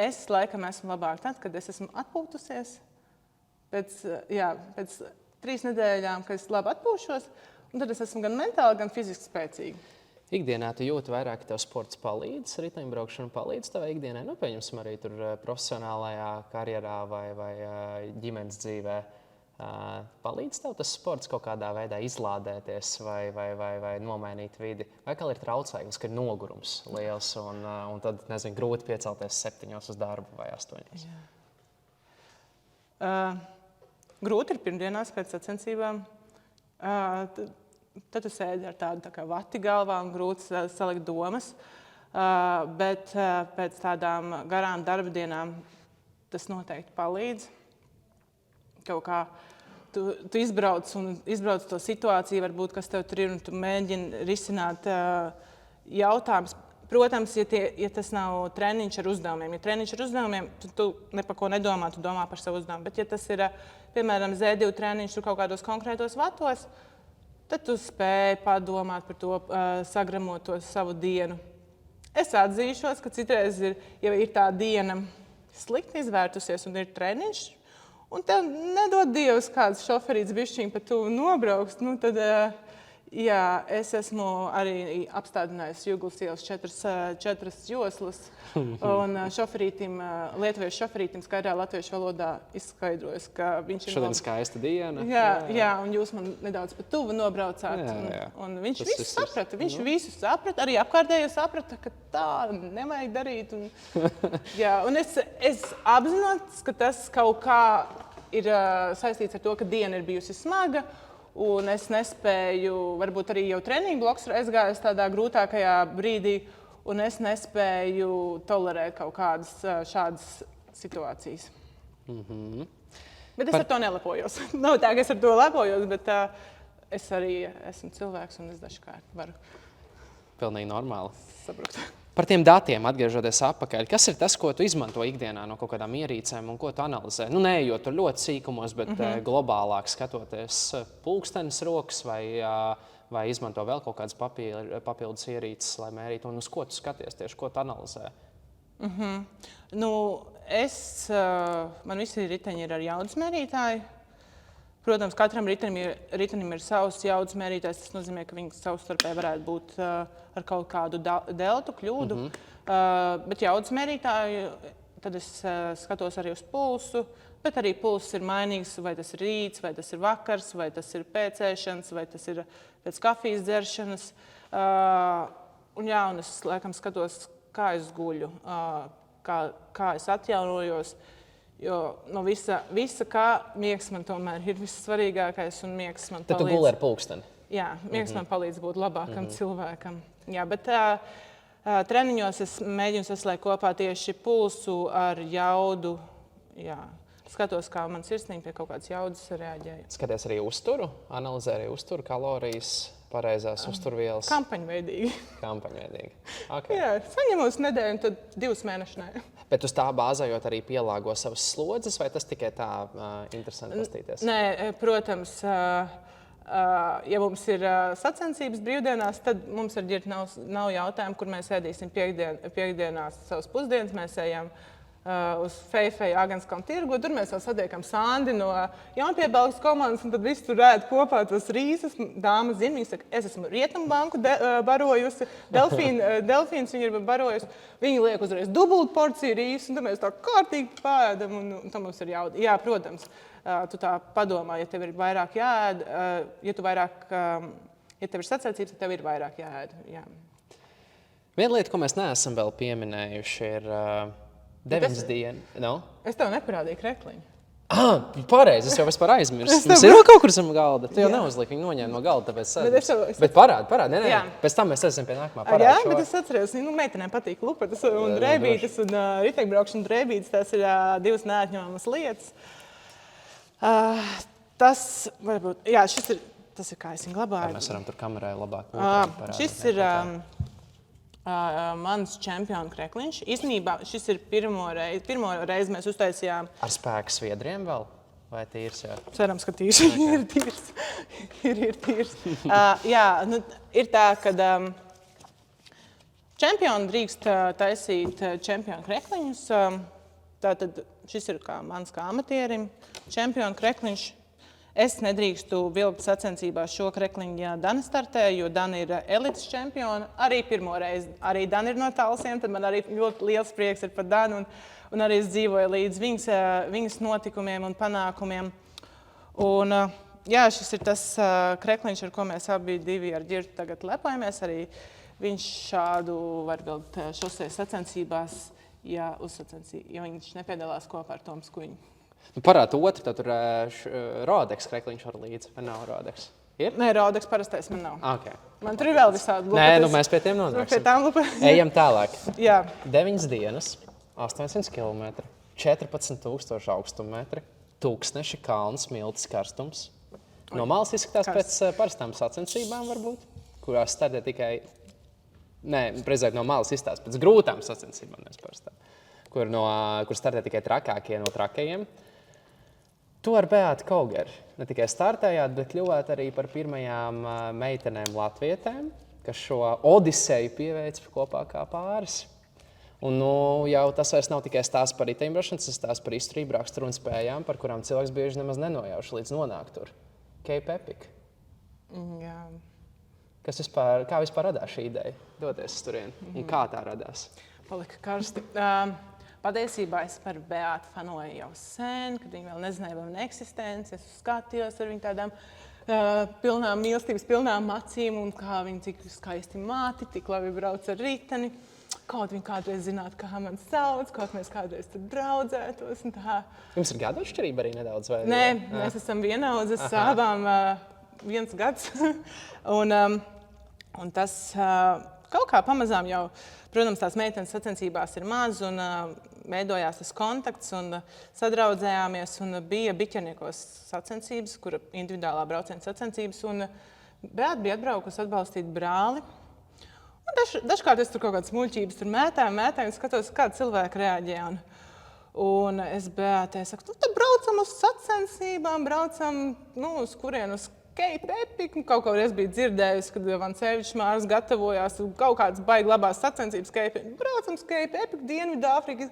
es laikam esmu labāk tad, kad es esmu atpūtusies. Pēc 3 nedēļām, kad es labi atpūšos, un tad es esmu gan mentāli, gan fiziski spēcīga. Ikdienā tu jūti vairāk, ka tev sports palīdz, riteņbraukšana palīdz tavai ikdienai, pieņemsim arī tur profesionālajā karjerā vai ģimenes dzīvē. Palīdz tev tas sports kaut kādā veidā izlādēties vai nomainīt vidi? Vai kā ir traucējums, ka ir nogurums liels un tad, nezinu, grūti piecelties 7 uz darbu vai 8? Grūti ir pirmdienās pēc sacensībām. Tad tu sēdi ar tādu kā vati galvā un grūti salikt domas. Bet pēc tādām garām darba dienām tas noteikti palīdz. Kaut kā tu izbrauc to situāciju, varbūt, kas tev tur ir, un tu mēģini risināt jautājumus. Protams, ja tas nav treniņš ar uzdevumiem. Ja treniņš ar uzdevumiem, tad tu ne par ko nedomā, tu domā par savu uzdevumu. Bet ja tas ir, piemēram, Z2 treniņš tur kaut kādos konkrētos vatos, tad tu spēj padomāt par to, sagramot to savu dienu. Es atzīšos, ka citreiz ja ir tā diena slikti izvērtusies un ir treniņš, un tev nedod Dievs kāds šoferīts bišķiņ pa tuvu nobrauks, tad es esmu arī apstādinājis Juglas ielas 4 joslas, un lietuviešu šoferītim skaidrā latviešu valodā izskaidrojas, ka viņš ir... Šodien skaista diena. Jā, un jūs man nedaudz pa tuvu nobraucāt. Un viņš visu saprata. Viņš visu saprata, arī apkārtējo saprata, ka tā nevajag darīt. Un es apzinos, ka tas kaut kā ir saistīts ar to, ka diena ir bijusi smaga, un es nespēju, varbūt arī jau treniņu bloks aizgājis tādā grūtākajā brīdī, un es nespēju tolerēt kaut kādas šādas situācijas. Bet es ar to nelepojos. Nav tā, ka es ar to lepojos, bet es arī esmu cilvēks, un es dažkārt varu Pilnīgi normāli. sabrukt. Par tiem datiem, atgriežoties atpakaļ, kas ir tas, ko tu izmanto ikdienā no kaut kādām ierīcēm un ko tu analizē? Neejot tur ļoti sīkumos, bet globālāk skatoties pulkstenis rokas vai izmanto vēl kaut kādas papildus ierīces, lai mērītu, un uz ko tu skaties tieši, ko tu analizē? Man visi riteņi ir ar jaudas mērītāju. Protams, katram ritenim ir savs jaudas mērītājs. Tas nozīmē, ka viņi savstarpēji varētu būt ar kaut kādu deltu, kļūdu. Bet jaudas mērītāju, tad es skatos arī uz pulsu. Bet arī pulss ir mainīgs, vai tas ir rīts, vai tas ir vakars, vai tas ir pēc ēšanas, vai tas ir pēc kafijas dzeršanas. Un es laikam skatos, kā es guļu, kā es atjaunojos. Jo no visa kā miegs man tomēr ir vissvarīgākais, un miegs man palīdz. Tad tu guli ar pulksteni? Jā, miegs man palīdz būt labākam cilvēkam. Jā, bet treniņos es mēģinu saslēgt kopā tieši pulsu ar jaudu. Jā. Skatos, kā man sirsniņa pie kaut kādas jaudas reaģēja. Skaties arī uzturu, analizē arī uzturu, kalorijas, pareizās uzturvielas. Kampaņveidīgi. Okay. Jā, saņemos nedēļu un tad 2 mēnešus nē. Bet uz tā bāzējot arī pielāgo savas slodzes, vai tas tikai tā interesanti pastīties? Nē, protams, ja mums ir sacensības brīvdienās, tad mums ar ģirti nav jautājumu, kur mēs ēdīsim piekdienās savas pusdienas. Mēs ejam uz Feifeju Agenskalnu tirgu. Tur mēs jau satiekam Sandi no Jaunpiebalgas komandas, un tad visi tur ēd kopā tos rīsus. Dāma zina, viņa saka, es esmu Rietumu banku barojusi, Delfīns viņa ir barojusi. Viņi liek uzreiz dubultu porciju rīsu, un tad mēs tā kārtīgi pāēdam, un tam mums ir jauda. Jā, protams, tu tā padomā, ja tev ir vairāk jāēd, ja tev ir sacensības, tad tev ir vairāk jāēd. Jā. Viena lieta, ko mēs neesam vēl pieminējuši, ir 9 dienas. No? Es tev neparādīju krekliņu. Pareizi, es jau vispār aizmirsu. Mums ir vēl kaut kur zem galda. Tu jau neuzliki viņu noņēma no galda, tāpēc bet parādi. Nē. Pēc tam mēs esam pie nākamā parāda. Jā, bet es atceros, meitenēm patīk lupatas un drēbītes un riteņbraukšana drēbītes. Tas ir divas neatņemamas lietas. Tas varbūt, jā, tas ir kā es viņu glabāju. Mēs varam tur kamerā labāk parādīt. Šis ir mans čempionu krekliņš. Īstenībā šis ir pirmo reizi mēs uztaisījām. Ar spēku sviedriem vēl? Vai tīrs? Jā? Cerams, ka tīrs. Ir tīrs. ir tīrs. Jā, nu, ir tā, ka čempioni drīkst taisīt čempionu krekliņus. Tātad šis ir mans kā amatierim. Čempionu krekliņš. Es nedrīkstu vilkt sacensībās šo krekliņu, ja Dana startē, jo Dana ir elites čempiona. Arī pirmo reizi. Arī Dana ir no Talsiem, tad man arī ļoti liels prieks ir par Danu. Un arī es dzīvoju līdz viņas notikumiem un panākumiem. Un, jā, šis ir tas krekliņš, ar ko mēs abi divi ar Ģirtu tagad lepojamies. Arī viņš šādu var vilkt šoseis sacensībās, ja viņš nepiedalās kopā ar Tomu Skuiņu. Nu, parādi otru, tad tur Rodeks krekliņš var līdzi, vai nav Rodeks? Ir? Nē, Rodeks parastais man nav. Okay. Man tur ir vēl visādi lupatas. Nē, nu mēs pie tiem nonāksim. Ejam tālāk. Jā. 9 dienas, 800 km, 14,000 augstummetri, tūkstneši, kalns, miltis, karstums. No malas izskatās pēc parastām sacensībām varbūt, kurās startē tikai... Nē, precīzāk no malas izskatās pēc grūtām sacensībām, nevis parastām. Kur startē tikai trakākie no trakajiem. Tu ar Beātu Kaugeri ne tikai startējāt, bet kļuvāt arī par pirmajām meitenēm latvietēm, kas šo odiseju pieveica kopā kā pāris. Un jau tas vairs nav tikai stāsts par riteņbraukšanu, tas stāsts par izturību, raksturu un spējām, par kurām cilvēks bieži nemaz nenojauš līdz nonākt tur. Cape Epic. Jā. Kā vispār radās šī ideja doties turien? Un kā tā radās? Palika karsti. Patiesībā es par Beātu fanoju jau sen, kad viņi vēl nezināja par viņu eksistenci. Es skatījos ar viņu tādām pilnām mīlestības, pilnām acīm, un kā viņi cik skaisti māti, tik labi brauc ar riteni. Kaut viņi kādreiz zinātu, kā man sauc, kaut mēs kādreiz tur draudzētos. Un tā. Jums ir gadu atšķirība arī nedaudz? Vai? Nē, mēs esam vienaudzes, abām 1 gads. un tas kaut kā pamazām jau, protams, tās meitenes sacensībās ir maz, un veidojās tas kontakts, un sadraudzējāmies, un bija biķerniekos sacensības, kura individuālā brauciena sacensības, un Beāta bija atbraukusi atbalstīt brāli. Un dažkārt es tur kaut kādas muļķības tur mētāju, un skatos, kā cilvēki reaģē. Un es Beātai saku, tad braucam uz sacensībām, braucam, uz kurien uz Cape Epic. Kaut kā es biju dzirdējusi, kad Vancevičs Mārs gatavojās kaut kādas baigi labās sacensības Cape Epic. Braucam uz Cape Epic, Dienvidāfrika.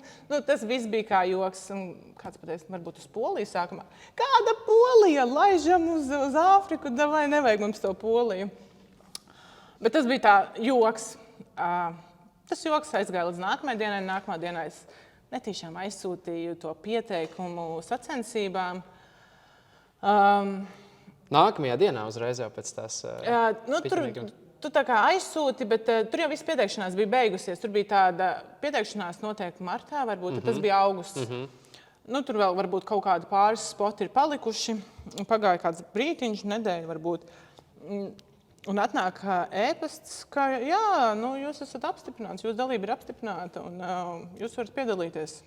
Tas viss bija kā joks. Un kāds pateica, varbūt uz Poliju sākumā. Kāda Polija? Laižam uz Āfriku, vai nevajag mums to Poliju. Bet tas bija tā joks. Tas joks aizgāja līdz nākamajai dienai. Nākamā dienā es netīšām aizsūtīju to pieteikumu sacensībām. Nākamajā dienā uzreiz jau pēc tās Tu tā kā aizsūti, bet tur jau viss pieteikšanās bija beigusies. Tur bija tāda pieteikšanās notiek martā, varbūt, tas bija augusts. Tur vēl varbūt kaut kādi pāris spoti ir palikuši. Pagāja kāds brītiņš, nedēļa varbūt. Un atnāk ēpasts, ka jā, jūs esat apstiprināts, jūsu dalība ir apstiprināta un jūs varat piedalīties.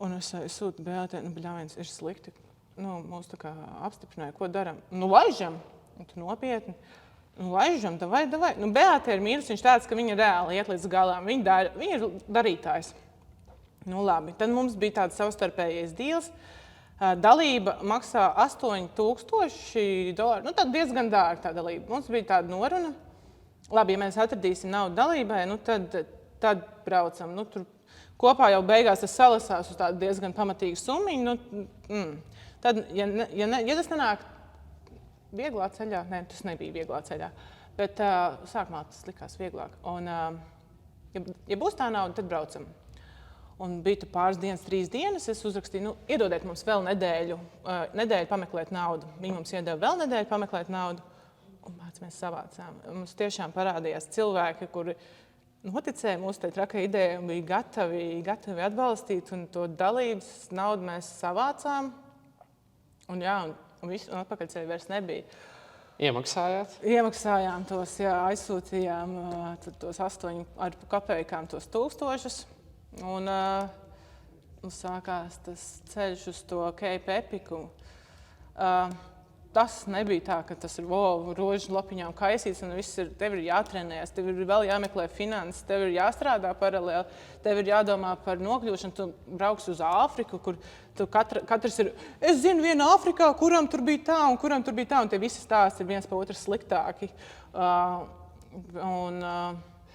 Un es sūtu Beātai, bļāviens, ir slikti. Mūs tā kā apstiprināja, ko daram. Laižam, nopietni. Laižam, davai. Beāta ir mīlus, viņš tāds, ka viņa reāli iet līdz galām. Viņa ir darītājs. Labi, tad mums bija tāds savstarpējais dīls. Dalība maksā $8,000. Tāda diezgan dārga tā dalība. Mums bija tāda noruna. Labi, ja mēs atradīsim naudu dalībai, tad braucam. Tur kopā jau beigās tas salasās uz tādu diezgan pamatīgu summiņu. Tad, ja tas nenāk vieglā ceļā, tas nebija vieglā ceļā, bet sākumā tas likās vieglāk. Un, ja būs tā nauda, tad braucam. Un bija pāris dienas, 3 dienas, es uzrakstīju, iedodiet mums vēl nedēļu pameklēt naudu. Viņi mums iedeva vēl nedēļu pameklēt naudu, un mēs savācām. Mums tiešām parādījās cilvēki, kuri noticēja mūsu tai trakai idejai un bija gatavi atbalstīt. Un to dalības naudu mēs savācām. Un atpakaļceļu vairs nebija. Iemaksājāt? Iemaksājām tos, aizsūtījām tos 8 kopējām tos 1000. Un sākās tas ceļš uz to Cape Epiku. Tas nebija tā, ka tas ir rožu lapiņām kaisīts un viss tev ir jātrenējas, tev ir vēl jāmeklē finanses, tev ir jāstrādā paralēli, tev ir jādomā par nokļūšanu. Tu brauks uz Āfriku, kur katrs ir, es zinu vienu Āfrikā, kuram tur bija tā, un tie visi stāsti ir viens pa otru sliktāki.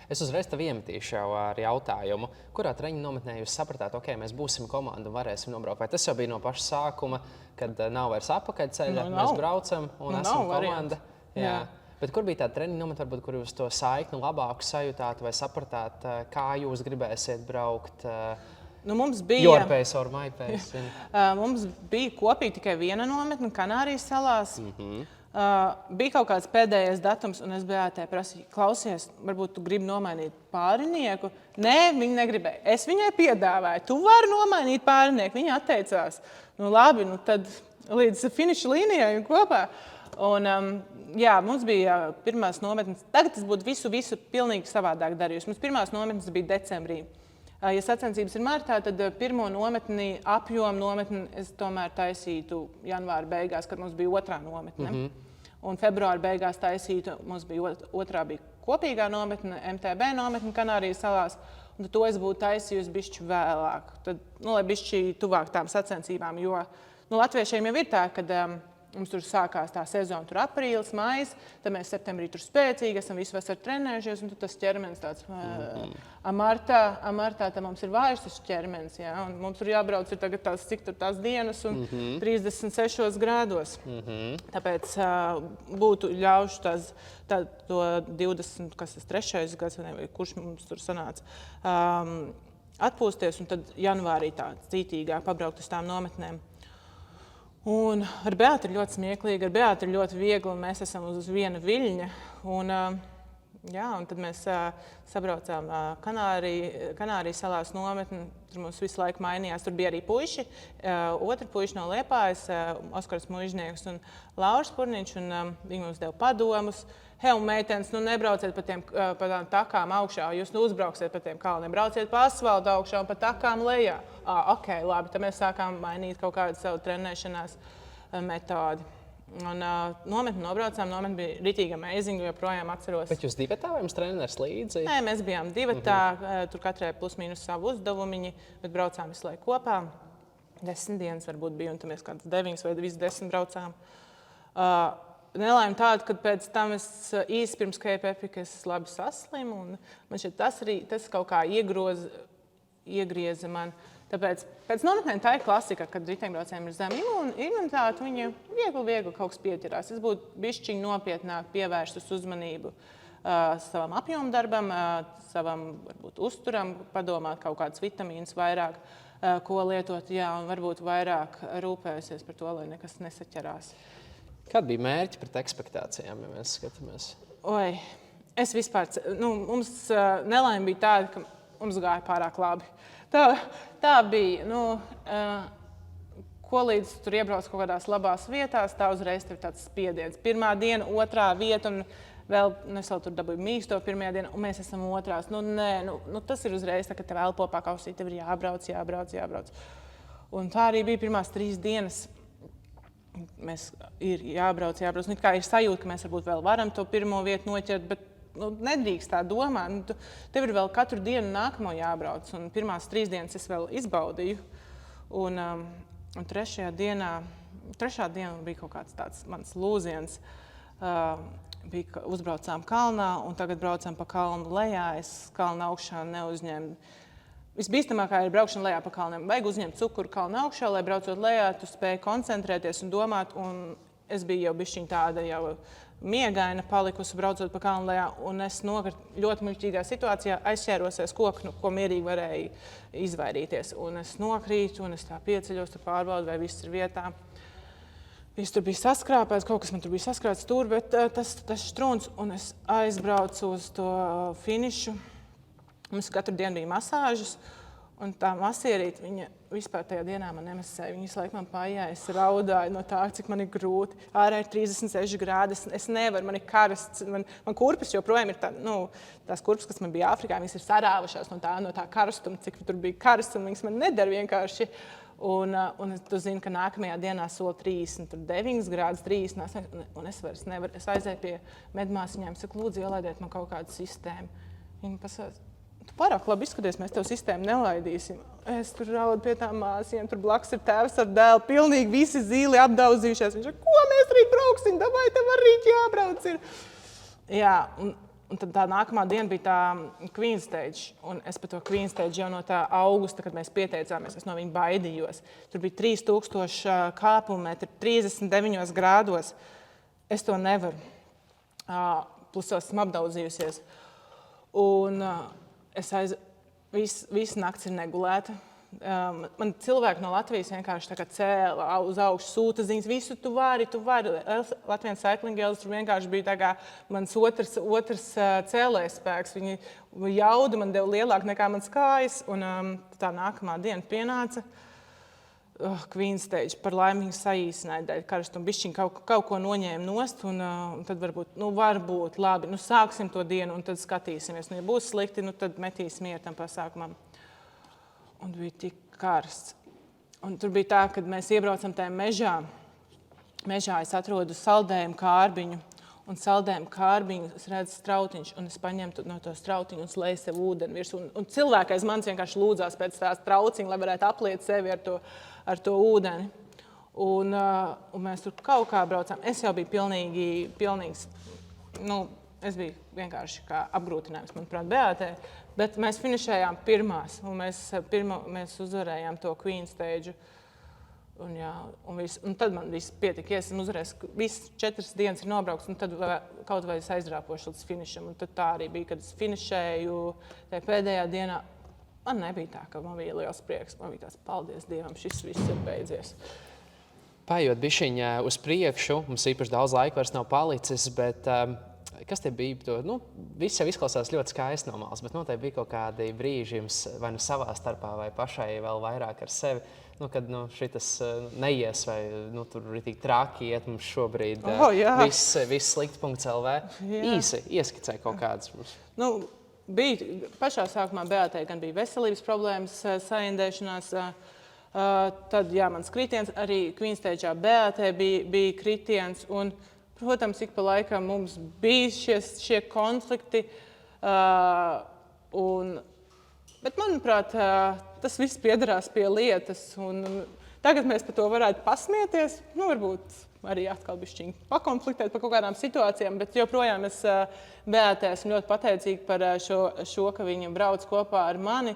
Es uzreiz tev iemetīšu jau ar jautājumu, kurā treniņu nometnē jūs sapratāt, ok, mēs būsim komanda un varēsim nobraukt. Vai tas jau bija no paša sākuma, kad nav vairs apakaļceļa, mēs braucam un esam komanda? Jā. Bet kur bija tā treniņu nometne, varbūt, kur jūs to saikni labāk sajūtāt vai sapratāt, kā jūs gribēsiet braukt? Mums bija Your pace or my pace? Mums bija kopīgi tikai viena nometne Kanārijas salās. Bija kaut kāds pēdējais datums, un es BAT prasīju, klausies, varbūt tu gribi nomainīt pārinieku. Nē, viņa negribēja. Es viņai piedāvāju, tu vari nomainīt pārinieku. Viņa atteicās. Labi, tad līdz finiša līnijai un kopā. Un, mums bija pirmās nometnes. Tagad tas būtu visu pilnīgi savādāk darījusi. Mums pirmās nometnes bija decembrī. Ja sacensības ir martā, tad pirmo nometni, apjomu nometni es tomēr taisītu janvāra beigās, kad mums bija otrā nometne. Un februāra beigās taisītu, mums bija otrā bija kopīgā nometne, MTB nometne Kanārijas salās. Un to es būtu taisījusi bišķi vēlāk, lai bišķi tuvāk tām sacensībām. Jo latviešiem jau ir tā, kad mums tur sākās tā sezona, tur aprīlis, maijs, tad mēs septembrī tur spēcīgi esam visu vasaru trenējušies, un tas ķermenis tāds martā tad mums ir vājš tas ķermenis, un mums tur jābrauc ir tagad cik tur tās dienas un 36 grādos. Tāpēc būtu ļaušu to 20, kas tas 3. gads, vai kurš mums tur sanāca, atpūsties, un tad janvārī tā cītīgāk pabraukt uz tām nometnēm. Un ar Beātu ir ļoti smieklīgi, ar Beātu ir ļoti viegli, un mēs esam uz viena viļņa. Un tad mēs sabraucām Kanārijas salās nometni, tur mums visu laiku mainījās. Tur bija arī puiši, otri puiši no Liepājas, Oskars Muižnieks un Lauris Purniņš, un viņi mums deva padomus. Meitenes, nebrauciet pa tām takām augšā, jūs uzbrauksiet pa tiem kalniem, brauciet pa asfaltu augšā un pa takām lejā. Ok, labi, tad mēs sākām mainīt kaut kādu savu trenēšanās metodi. Un nometni nobraucām, nometni bija ritīgi amazing, joprojām atceros. Bet jūs divatā vai jums treneris līdzi? Nē, mēs bijām divatā, tur katrai plus mīnus savu uzdevumiņi, bet braucām visu laiku kopā. 10 dienas varbūt bija, un tad mēs kādas 9 vai 10 braucām. Nelaime tāda, ka pēc tam es īsi pirms Cape Epica es labi saslimu, un man šķiet tas kaut kā iegrieza man. Tāpēc pēc nometnēm tā ir klasika, kad riteņbraucējiem ir zema imunitāte, viņi viegli kaut kas pieķerās. Es būtu bišķiņ nopietnāk pievērstus uzmanību savam apjomdarbam, savam varbūt uzturam, padomāt kaut kādas vitamīnas vairāk, ko lietot, un varbūt vairāk rūpējusies par to, lai nekas nesaķerās. Kāda bija mērķi pret ekspektācijām, ja mēs skatāmies? Es vispār, mums nelaime bija tāda, ka mums gāja pārāk labi. Tā bija, ko līdz tur iebrauc kaut kādās labās vietās, tā uzreiz tev tāds spiediens. Pirmā diena, otrā vieta, un vēl, es vēl tur dabūju mīksto pirmajā dienā, un mēs esam otrās. Tas ir uzreiz tā, ka tev elpo pakausī, tev ir jābrauc. Un tā arī bija pirmās 3 dienas. Mēs ir jābrauc. Kā ir sajūta, ka mēs varbūt vēl varam to pirmo vietu noķert, bet nedrīkst tā domāt. Tev ir vēl katru dienu nākamo jābrauc, un pirmās 3 dienas es vēl izbaudīju. Un trešā diena bija kaut kāds tāds mans lūziens. Uzbraucām kalnā, un tagad braucam pa kalnu lejā. Es kalnu augšā neuzņēmu. Visbīstamākā ir braukšana lejā pa kalniem. Vajag uzņemt cukuru kalnu augšā, lai braucot lejā, tu spēj koncentrēties un domāt. Un es biju jau bišķiņ tāda jau miegaina palikusi braucot pa kalnu lejā. Un es nokritu ļoti muļķīgā situācijā, aizšķērosies koku, ko mierīgi varēja izvairīties. Un es nokrītu, un es tā pieceļos, tur pārbaudu, vai viss ir vietā. Viss tur bija saskrāpēts, kaut kas man tur bija saskrāts tur, bet tas štruns, un es aizbraucu uz to finišu. Mums katru dienu bija masāžas, un tā masierīte, viņa vispār tajā dienā man nemasēja. Viņa visu laiku man pājāja, es raudāju no tā, cik man ir grūti. Ārā ir 36 grādi, es nevaru, man ir karsts. Man kurpes joprojām ir tās kurpes, kas man bija Āfrikā, viņas ir sarāvušās no tā karstuma, cik tur bija karsts, un viņas man nedara vienkārši. Un tu zini, ka nākamajā dienā sola 39 grādus, 38, un es vairs nevaru. Es aizēju pie medmāsiņām, saku, lūdzu, ielaidiet man kaut kādu sistēmu. Viņi pasaka, tu pārāk labi izskaties, mēs tev sistēmu nelaidīsim. Es tur raudu pie tām māsiem, tur blakus ir tēvs ar dēlu, pilnīgi visi zīli apdaudzījušies. Viņš saka, ko mēs rīt brauksim, davai, tev arī jābrauc ir. Jā, un tad tā nākamā diena bija tā Queen Stage, un es par to Queen Stage jau no tā augusta, kad mēs pieteicāmies, es no viņa baidījos. Tur bija 3000 kāpumetri, 39 grādos. Es to nevaru. Plus esmu apdaudzījusies. Un visu nakts ir negulēta. Man cilvēki no Latvijas vienkārši cēla uz augšu, sūta ziņas, visu tu vari. Latvijas Cycling Girls tur vienkārši bija tā kā mans otrs cēlējs spēks. Viņi jaudu man deva lielāku nekā mans kājas, un tā nākamā diena pienāca. Queen Stage par laimi viņa saīsināja dēļ karstuma. Bišķiņ kaut ko noņēma nost, un tad varbūt labi, sāksim to dienu, un tad skatīsimies. Ja būs slikti, tad metīsim mieru tam pasākumam. Un bija tik karsts. Un tur bija tā, kad mēs iebraucam tajā mežā. Mežā es atrodu saldējumu kārbiņu, un saldējumu kārbiņu es redzu strautiņš, un es paņemu no to strautiņu un slēju sev ūdeni virs. Un cilvēki aiz manis vienkārši lūdzās pēc tā strauciņa, lai varētu apliet sevi ar to ūdeni. Un mēs tur kaut kā braucām. Es jau biju pilnīgs, es biju vienkārši kā apgrūtinājums, manuprāt, Beātei, bet mēs finišējām pirmās, un mēs uzvarējām to Queen Stage. Un tad man viss pietika, ja esmu uzvarējis, visas 4 dienas ir nobraukts, un tad kaut vai es aizrāpošu līdz finišam. Un tad tā arī bija, kad es finišēju tajā pēdējā dienā. Man nebija tā, ka man bija liels prieks. Man bija tāds, paldies Dievam, šis viss ir beidzies. Paiet bišķiņā uz priekšu, mums īpaši daudz laika vairs nav palicis, bet kas te bija? Viss jau izklausās ļoti skaisti no malas, bet noteikti bija kaut kādi brīži jums vai savā starpā vai pašai vēl vairāk ar sevi, kad šitas neies vai tur ir tik traki iet mums šobrīd viss slikti.lv. Īsi ieskicē kaut kādas mums. Bija pašā sākumā Beātei gan bija veselības problēmas, saindēšanās, tad mans kritiens, arī Queen Stage'ā Beātei bija kritiens, un, protams, ik pa laikam mums bija šie konflikti, bet, manuprāt, tas viss piederās pie lietas, un tagad mēs par to varētu pasmieties, varbūt arī atkal bišķiņ pakonfliktēt par kaut kādām situācijām, bet joprojām es Beātei esmu ļoti pateicīga par šo, ka viņa brauc kopā ar mani,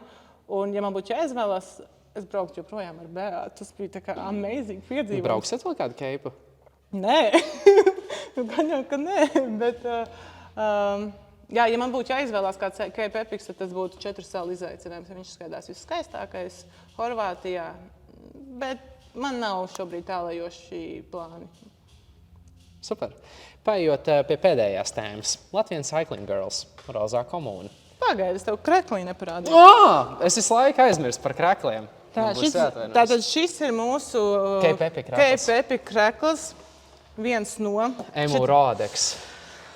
un, ja man būtu jāizvēlās, es brauktu joprojām ar Beātu. Tas bija tā kā amazing piedzīvojums. Brauksiet vēl kādu keipu? Nē, gan jau, ka nē, bet, ja man būtu jāizvēlās kāds Cape Epics, tad tas būtu 4 salu izaicinājums. Viņš skaidās viskaistākais Horvātijā, bet man nav šobrīd tālajoši plāni. Super. Paiet pie pēdējās tēmas. Latvijas Cycling Girls, Rozā komūna. Pagaidi, es tev kreklī neparādīju. Es visu laiku aizmirstu par krekliem. Tātad šis ir mūsu Cape Epic krekls. Viens no... Emu Rodeks.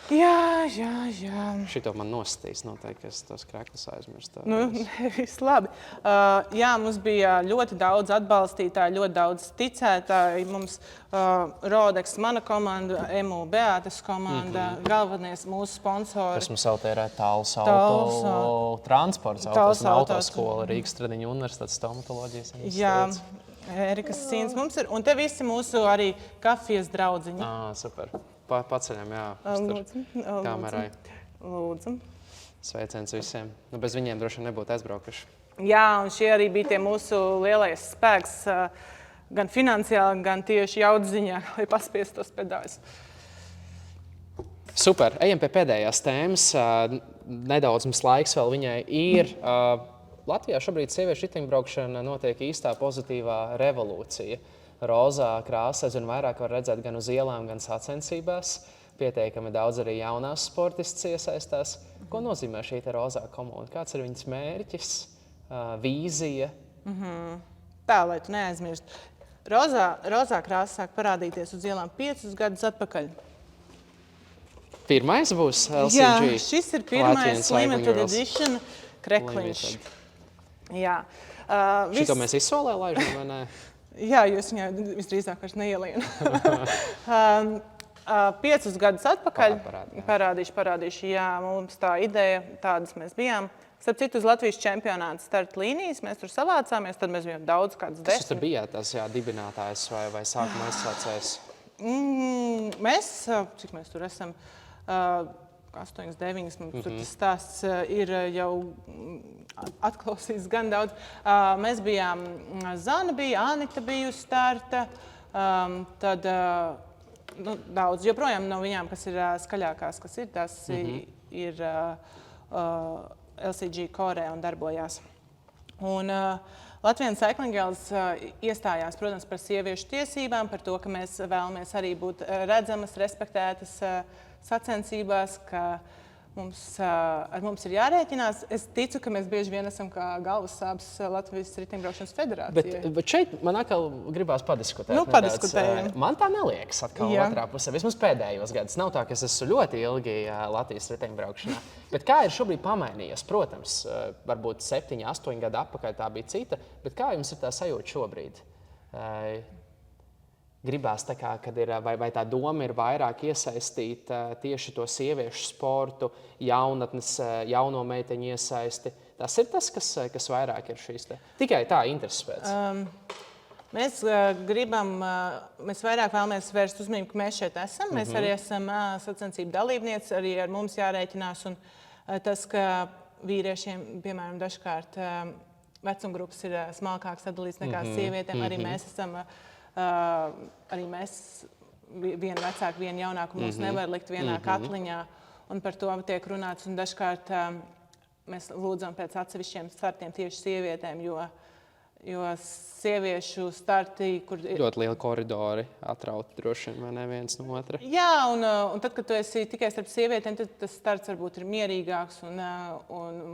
Jā. Šito man nostīs noteikti, ka es tos kreklus aizmirstu. Viss labi. Mums bija ļoti daudz atbalstītāju, ļoti daudz ticētāju. Mums Rodeks, mana komanda, Emu Beātes komanda, galvenies mūsu sponsori. Kas mums autērē Tāls auto transports, autoskola, Rīgas Stradiņu universitātes stomatoloģijas. Jā, Erikas Sīns mums ir. Un te visi mūsu arī kafijas draudziņi. Super. Paceļam, kamerai. Lūdzu. Sveiciens visiem. Bez viņiem droši nebūtu aizbraukuši. Jā, un šie arī bija tie mūsu lielais spēks, gan finansiāli, gan tieši jaudziņā, lai paspiestu tos pedāļus. Super. Ejam pie pēdējās tēmas. Nedaudz mums laiks vēl viņai ir. Latvijā šobrīd sieviešu riteņbraukšana notiek īstā pozitīvā revolūcija. Rozā krāsa aizvien vairāk var redzēt gan uz ielām, gan sacensībās. pietiekami daudz arī jaunās sportistas iesaistās. Ko nozīmē šī rozā komanda? Kāds ir viņas mērķis, vīzija? Tā, lai tu neaizmirst. Rozā krāsa sāk parādīties uz ielām 5 gadus atpakaļ. Pirmais būs LCG. Jā, šis ir pirmais Latvian Cycling limited Girls. edition krekliņš. Limited. Jā. Šito mēs izsolē laižam, vai ne? Jā, jūs viņai visdrīzāk vairs neielienu. 5 gadus atpakaļ parādīšu. Jā, mums tā ideja, tādas mēs bijām. Starp citu, uz Latvijas čempionāta starta līnijas mēs tur savācāmies, tad mēs bijām daudz kāds 10. Kas tur bija tās dibinātājs vai sākuma aizsācējs? Cik mēs tur esam? 8, 9, tur tas stāsts ir jau atklausīts gan daudz. Mēs bijām, Zana bija, Anita bija uz starta, tad daudz, joprojām no viņām, kas ir skaļākās, kas ir, tas ir LCG Korē un darbojās. Un Latvian Cycling Girls iestājās, protams, par sieviešu tiesībām, par to, ka mēs vēlamies arī būt redzamas, respektētas sacensībās, ka ar mums ir jārēķinās. Es ticu, ka mēs bieži vien esam kā galvas sāpes Latvijas riteņbraukšanas federācijai. Bet šeit man atkal gribās padiskutēt. Padiskutējam. Man tā neliekas atkal otrā pusē. Vismaz pēdējos gados. Nav tā, ka es esmu ļoti ilgi Latvijas riteņbraukšanā. Bet kā ir šobrīd pamainījies? Protams, varbūt 7, 8 gadu atpakaļ tā bija cita. Bet kā jums ir tā sajūta šobrīd? Gribās tā kā, kad ir, vai tā doma ir vairāk iesaistīt tieši to sieviešu sportu, jaunatnes, jauno meiteņu iesaisti. Tas ir tas, kas vairāk ir šīs te. Tikai tā intereses pēc. Mēs mēs vairāk vēlamies vērst uzmanību, ka mēs šeit esam. Mēs arī esam sacensību dalībnieci, arī ar mums jārēķinās. Un tas, ka vīriešiem, piemēram, dažkārt vecumgrupas ir smalkāk sadalīts nekā sievietēm, arī mēs esam. Arī mēs vienu vecāku, vienu jaunāku mums nevar likt vienā katliņā, un par to tiek runāts. Un dažkārt mēs lūdzam pēc atsevišķiem startiem tieši sievietēm, jo sieviešu starti, kur ir ļoti lieli koridori, atrauti droši vien, vai ne viens no otra. Jā, un tad, kad tu esi tikai starp sievietēm, tad tas starts varbūt ir mierīgāks un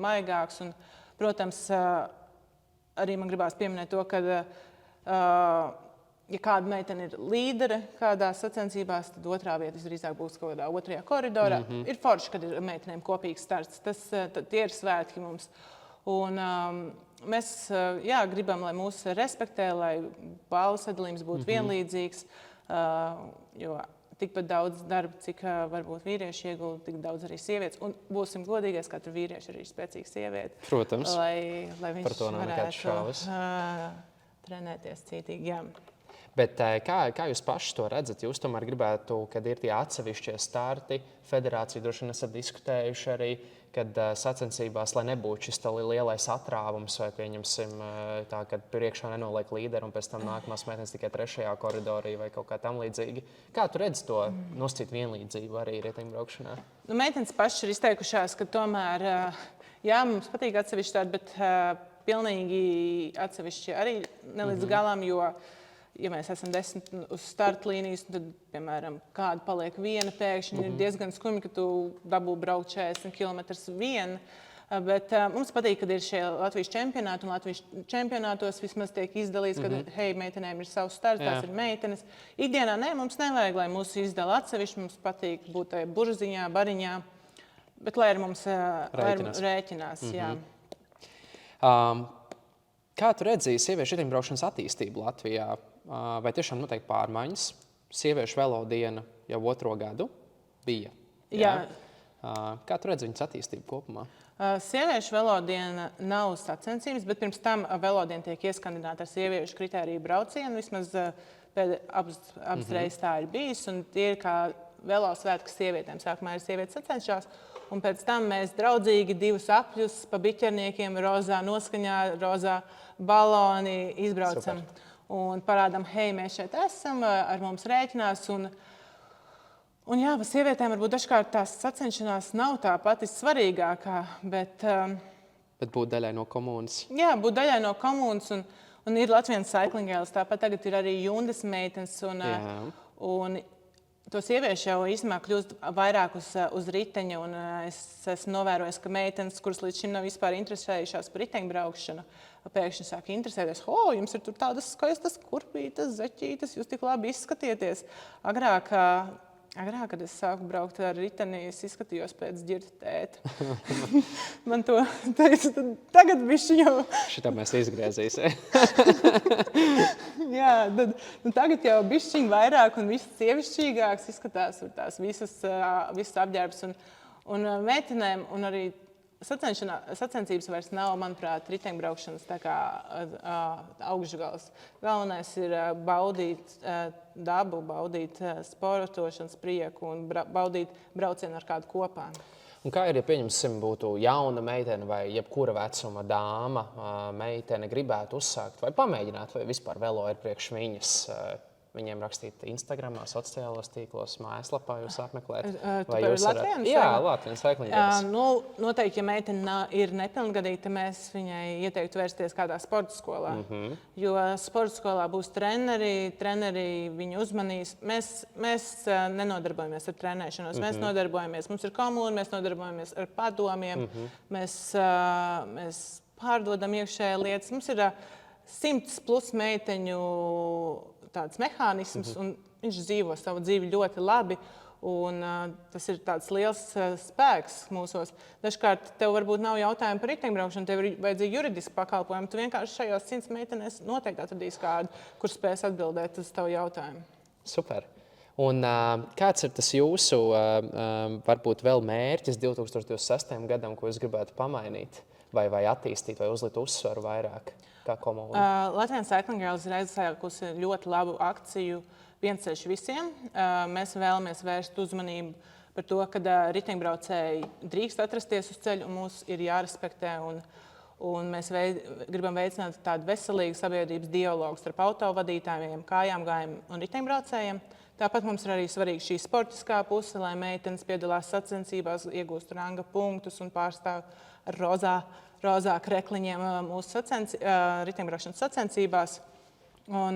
maigāks. Un, protams, arī man gribās pieminēt to, ka ja kāda meitene ir līdere kādās sacensībās, tad otrā vieta visdrīzāk būs kaut kādā otrajā koridorā. Ir forši, kad ir meitenēm kopīgs starts. Tie ir svētki mums. Un mēs gribam, lai mūs respektē, lai balvu sadalījums būtu vienlīdzīgs, jo tikpat daudz darba, cik varbūt vīrieši iegulda, tik daudz arī sievietes. Un būsim godīgais, katru vīrieši arī spēcīga sieviete. Protams. Lai viņš par to nav nekāds šaubas. Trenēties cītīgi, jā. Bet kā jūs paši to redzat? Jūs tomēr gribētu, kad ir tie atsevišķie starti, federācija droši vien esat diskutējuši arī, kad sacensībās, lai nebūtu šis lielais atrāvums, vai pieņemsim tā, kad priekšā nenoliek līderi un pēc tam nākamās meitenes tikai 3. koridorī vai kaut kā tam līdzīgi. Kā tu redzi to nosacīt vienlīdzību arī riteņbraukšanā? Meitenes paši ir izteikušās, ka tomēr, mums patīk atsevišķi starti, bet pilnīgi atsevišķi arī nelīdz galam, jo ja mēs esam 10 uz starta līnijas, tad, piemēram, kāda paliek viena pēkšņi, ir diezgan skumji, ka tu dabū braukt 40 km vien. Bet mums patīk, kad ir šie Latvijas čempionāti, un Latvijas čempionātos vismaz tiek izdalīts, ka, meitenēm ir savs starts, tās ir meitenes. Ikdienā mums nevajag, lai mūs izdala atsevišķi, mums patīk būt tajā burziņā, bariņā, bet lai ar mums rēķinās. Jā. Kā tu redzēji sieviešu riteņbraukšanas attīstību Latvijā? Vai tiešām notiek pārmaiņas? Sieviešu velodiena jau 2. gadu bija. Jā. Kā tu redzi viņas attīstību kopumā? Sieviešu velodiena nav sacensības, bet pirms tam velodiena tiek ieskandināta ar sieviešu kritēriju braucienu. Vismaz abas reizes tā ir bijis, un tie ir kā velosvētki sievietēm. Sākumā ir sievietes sacenšās, un pēc tam mēs draudzīgi 2 apļus pa biķerniekiem, rozā noskaņā, rozā baloni izbraucam. Super. Un parādām, mēs šeit esam, ar mums rēķinās. Un jā, pa sievietēm varbūt dažkārt tās sacenšanās nav tā pati svarīgākā, bet būt daļai no komunas. Jā, būt daļai no komunas, un ir Latvian Cycling Girls, tāpat tagad ir arī Jundas meitenes, un To sieviešu jau īstenībā kļūst vairāk uz riteņa, un es esmu novērojis, ka meitenes, kuras līdz šim nav vispār interesējušās par riteņbraukšanu, pēkšņi sāk interesēties, jums ir tur tādas skaistas kurpītes, zeķītes, jūs tik labi izskatieties. Agrāk, kad es sāku braukt ar riteni, es izskatījos pēc ģirta tēta. Man to teica, tagad bišķi jau... Šitā mēs izgriezīsim. Jā, tagad jau bišķiņ vairāk un viss sievišķīgāks izskatās tās visas apģērbs. Un meitenēm un arī sacensības vairs nav, manuprāt, riteņbraukšanas tā kā augšgals. Galvenais ir baudīt dabu, baudīt sportošanas prieku un baudīt braucienu ar kādu kopā. Un kā ir, ja pieņemsim būtu jauna meitene vai jebkura vecuma dāma meitene gribētu uzsākt vai pamēģināt, vai vispār velo ir priekš viņas? Viņiem rakstīt Instagramā, sociālos tīklos, mājaslapā jūs apmeklēt. Tu par Latvijas? Jā, Latvijas Cycling. Noteikti, ja meitene ir nepilngadīga, mēs viņai ieteiktu vērsties kādā sporta skolā. Jo sporta skolā būs treneri viņu uzmanīs. Mēs nenodarbojamies ar trenēšanos, mēs nodarbojamies, mums ir komūna, mēs nodarbojamies ar padomiem, mēs pārdodam iekšējā lietas. Mums ir 100+ meiteņu tāds mehānisms, un viņš dzīvo savu dzīvi ļoti labi, un tas ir tāds liels spēks mūsos. Dažkārt tev varbūt nav jautājumu par riteņbraukšanu, tev ir vajadzīgi juridiski pakalpojumi. Tu vienkārši šajos 100 meitenēs noteikti atradīs kādu, kurš spēs atbildēt uz tavu jautājumu. Super. Un kāds ir tas jūsu, varbūt vēl mērķis 2026. gadam, ko jūs gribētu pamainīt, vai attīstīt, vai uzlikt uzsvaru vairāk? Latvijas Cycling Girls ir aizsākusi ļoti labu akciju Viens ceļš visiem. Mēs vēlamies vērst uzmanību par to, ka riteņbraucēji drīkst atrasties uz ceļa un mūs ir jārespektē. Un mēs gribam veicināt tādu veselīgu sabiedrības dialogu starp autovadītājiem, kājām gājiem un riteņbraucējiem. Tāpat mums ir arī svarīga šī sportiskā puse, lai meitenes piedalās sacensībās, iegūst ranga punktus un pārstāv ar rozā krekliņiem mūsu riteņbraukšanas sacensībās. Un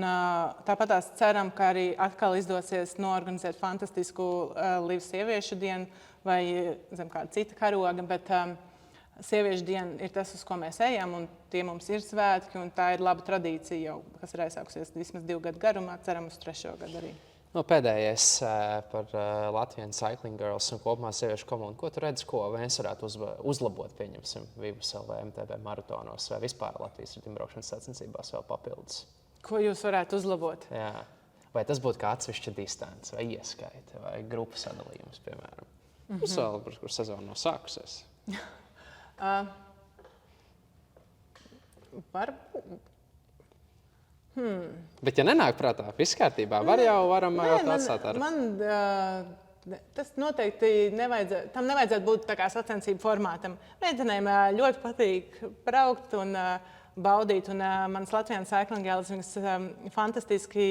tāpat ceram, ka arī atkal izdosies noorganizēt fantastisku Livas sieviešu dienu vai zem kāda cita karoga, bet sieviešu diena ir tas, uz ko mēs ejam, un tie mums ir svētki, un tā ir laba tradīcija jau, kas ir aizsākusies vismaz 2 gadu garumā, ceram uz 3. gadu arī. Pēdējais par Latvijas Cycling Girls un kopumā sieviešu komunu. Ko tu redzi, ko mēs varētu uzlabot, pieņemsim, Vivas LV MTB maratonos vai vispār Latvijas riteņbraukšanas sacensībās vēl papildus? Ko jūs varētu uzlabot? Jā. Vai tas būtu kā atsevišķa distance, vai ieskaita, vai grupu sadalījums, piemēram? Tas vēl, kur sezona nav sākusies. Varbūt. Bet, ja nenāk prātā, viss kārtībā, varam atstāt ar... Tas noteikti tam nevajadzētu būt tā kā sacensību formātam. Meitenēm ļoti patīk braukt un baudīt, un mans Latvijas Cycling Girls, viņas fantastiski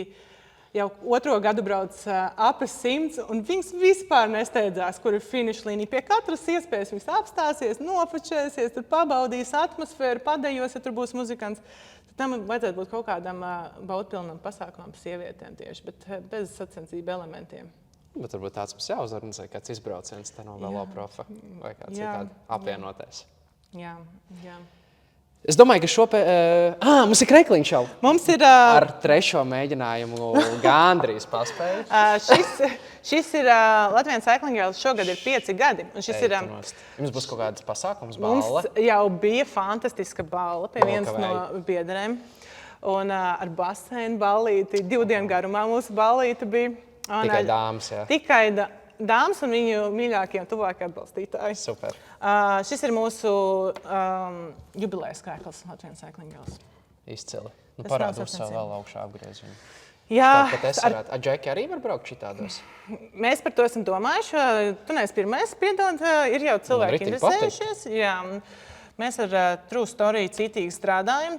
jau 2. gadu brauc ap 100, un viņas vispār nesteidzās, kur ir finiša līnija. Pie katras iespējas viņas apstāsies, nofočēsies, tur pabaudīs atmosfēru, padejos, ja tur būs muzikants. Tam vajadzētu būt kaut kādam baudpilnam pasākumam par sievietēm tieši, bet bez sacensību elementiem. Bet varbūt tāds mums jāuzorganizē, kāds izbrauciens te no veloprofa vai kāds citādi apvienoties. Jā. Es domāju, ka mums ir krekliņš jau. Mums ir... Ar 3. mēģinājumu gandrīz paspēju. Šis ir Latvijas Cycling Girls, šogad ir 5 gadi. Un šis ir... Jums būs kaut kāds pasākums, balle? Mums jau bija fantastiska balle pie vienas no biedrēm. Un ar baseinu ballīti, 2 dienu garumā mūsu ballīti bija. Tikai dāmas, jā. Tikai dāmas un viņu mīļākie un tuvākie atbalstītāji. Super. Šis ir mūsu jubilejas krēkls Latvijas Cycling Girls. Izcili. Parādu uz savu vēl augšā apgriezienu. Jā. Ar Džeki arī var braukt šitādos? Mēs par to esam domājuši. Tu neesi pirmais piedalīt. Ir jau cilvēki interesējušies. Jā. Mēs ar True Story citīgi strādājam.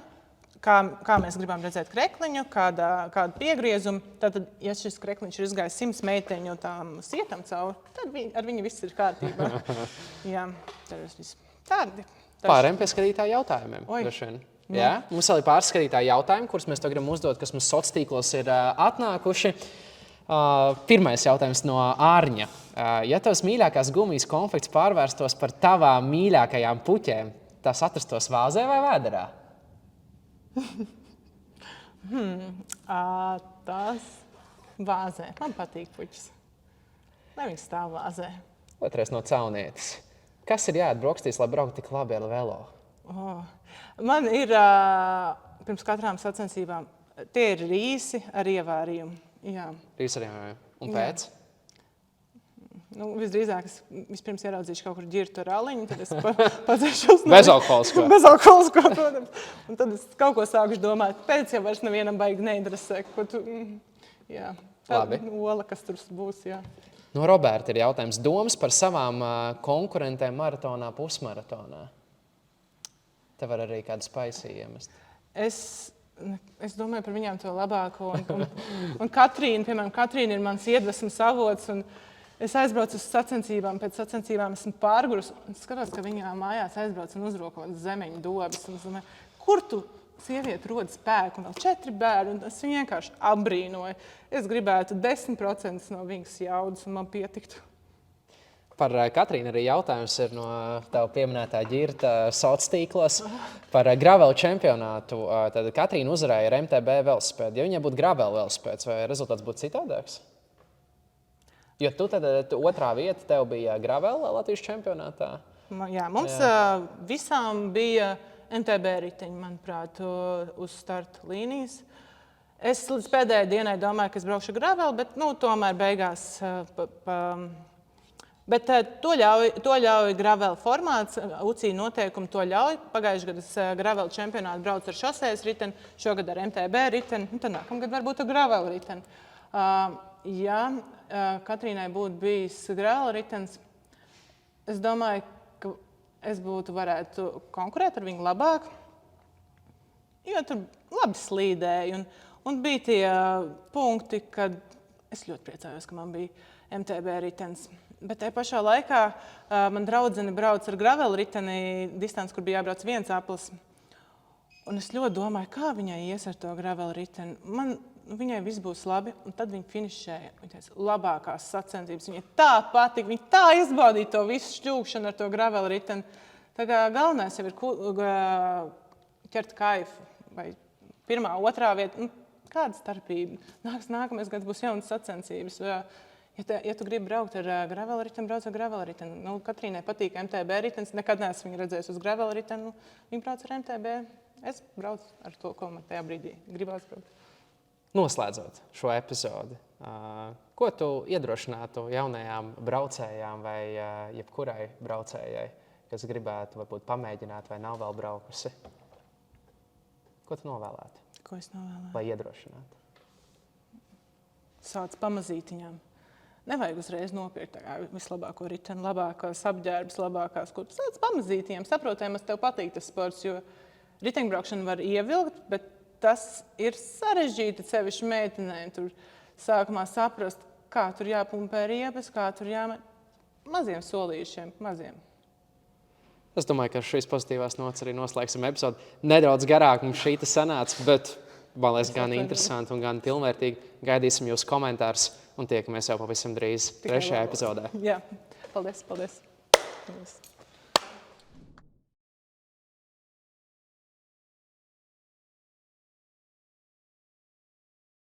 Kā mēs gribam redzēt krekliņu, kādu piegriezumu. Tātad, ja šis krekliņš ir izgājis 100 meiteņu tām sietam cauri, tad ar viņu viss ir kārtībā. Jā, tad viss tādi. Pārējiem pie skatītāju jautājumiem. Jā, mums vēl ir pāris skatītāju jautājumi, kurus mēs to gribam uzdot, kas mums sociālos tīklos ir atnākuši. Pirmais jautājums no Ārņa. Ja tavs mīļākās gumijas konfekts pārvērstos par tavām mīļākajām puķēm, tas atrastos vāzē vai vēderā? Tas vāzē. Man patīk puķis. Lai viņš stāv vāzē. Otrais no Caunietes. Kas ir jāēd brokastīs, lai brauktu tik labi ar velo? Man ir pirms katrām sacensībām, tie ir rīsi ar ievārījumu. Jā. Rīsi ar ievārījumu. Un pēc? Nu, visdrīzāk es vispirms ieraudzīšu kaut kur ģirtu ar aliņu, tad es padzeršos no... Bezalkoholisko. Bezalkoholisko, protams. Un tad es kaut ko sākušu domāt. Pēc jau vairs nevienam baigi neinteresē, ko tu... Jā. Labi. Ola, kas tur būs, jā. No Roberta ir jautājums. Domas par savām konkurentēm maratonā, pusmaratonā? Te var arī kādu spaisī iemest. Es domāju par viņām to labāko. Un Katrīna, piemēram, Katrīna ir mans iedvesmas avots. Un es aizbraucu uz sacensībām, pēc sacensībām esmu pārgurus. Es skatos, ka viņā mājās aizbrauc un uzroko zemeņu dobas. Un es domāju, kur tu sievieti rod spēku? Un vēl 4 bērni. Un es viņu vienkārši apbrīnoju. Es gribētu 10% no viņas jaudas un man pietiktu. Par Katrīnu arī jautājums ir no tava pieminētā ģirta sociālos tīklos par gravel čempionātu. Tad Katrīna uzvarēja ar MTB velospēdu. Ja viņai būtu gravel velospēds, vai rezultāts būtu citādāks? Jo tu tad otrā vieta tev bija gravel Latvijas čempionātā. Jā, mums visām bija MTB riteņi, manuprāt, uz starta līnijas. Es līdz pēdējai dienai domāju, ka es braukšu gravel, bet tomēr beigās... Bet to ļauj gravel formāts, UCI noteikumi to ļauj. Pagājušajā gadā es gravel čempionātu braucu ar šosejas riteni, šogad ar MTB riteni, un tad nākamgad varbūt ar gravel riteni. Ja Katrīnai būtu bijis gravel ritenis, es domāju, ka es varētu konkurēt ar viņu labāk, jo tur labi slīdēja. Un bija tie punkti, kad es ļoti priecājos, ka man bija MTB ritenis. Bet tajā pašā laikā man draudzene brauc ar gravel riteni distanci, kur bija jābrauc 1 aplis. Un es ļoti domāju, kā viņai ies ar to gravel riteni. Viņai viss būs labi, un tad viņa finišēja. Viņa teica, labākās sacensības. Viņai tā patika, viņa tā izbaudīja to visu šķūkšanu ar to gravel riteni. Tā kā galvenais jau ir ķert kaifu. Vai 1., 2. vieta. Kāda starpība? Nākamais gads būs jaunas sacensības. Ja tu gribi braukt ar gravel riteni, brauc ar gravel riteni. Katrīnai patīk MTB ritenis. Nekad neesmu viņu redzējis uz gravel riteni. Viņa brauc ar MTB. Es braucu ar to, ko man tajā brīdī gribās braukt. Noslēdzot šo epizodi, ko tu iedrošinātu jaunajām braucējām vai jebkurai braucējai, kas gribētu varbūt pamēģināt vai nav vēl braukusi? Ko tu novēlētu? Ko es novēlētu? Vai iedrošinātu? Sāc pamazītiņām. Nevajag uzreiz nopirkt vislabāko riteni, labākās apģērbas, labākās kurpes. Sāc pamazītiņām. Saprotams, tev patīk tas sports, jo riteņbraukšana var ievilkt, bet tas ir sarežģīti sevišķi meitenēm. Tur sākumā saprast, kā tur jāpumpē riebas, kā tur jāmet maziem solīšiem, maziem. Es domāju, ka ar šīs pozitīvās nots arī noslēgsim epizodi. Nedaudz garāk mums šī sanāca, bet man liekas gan interesanti un gan pilnvērtīgi. Gaidīsim jūs komentārus un tiekamies jau pavisam drīz 3. epizodē. Jā, paldies.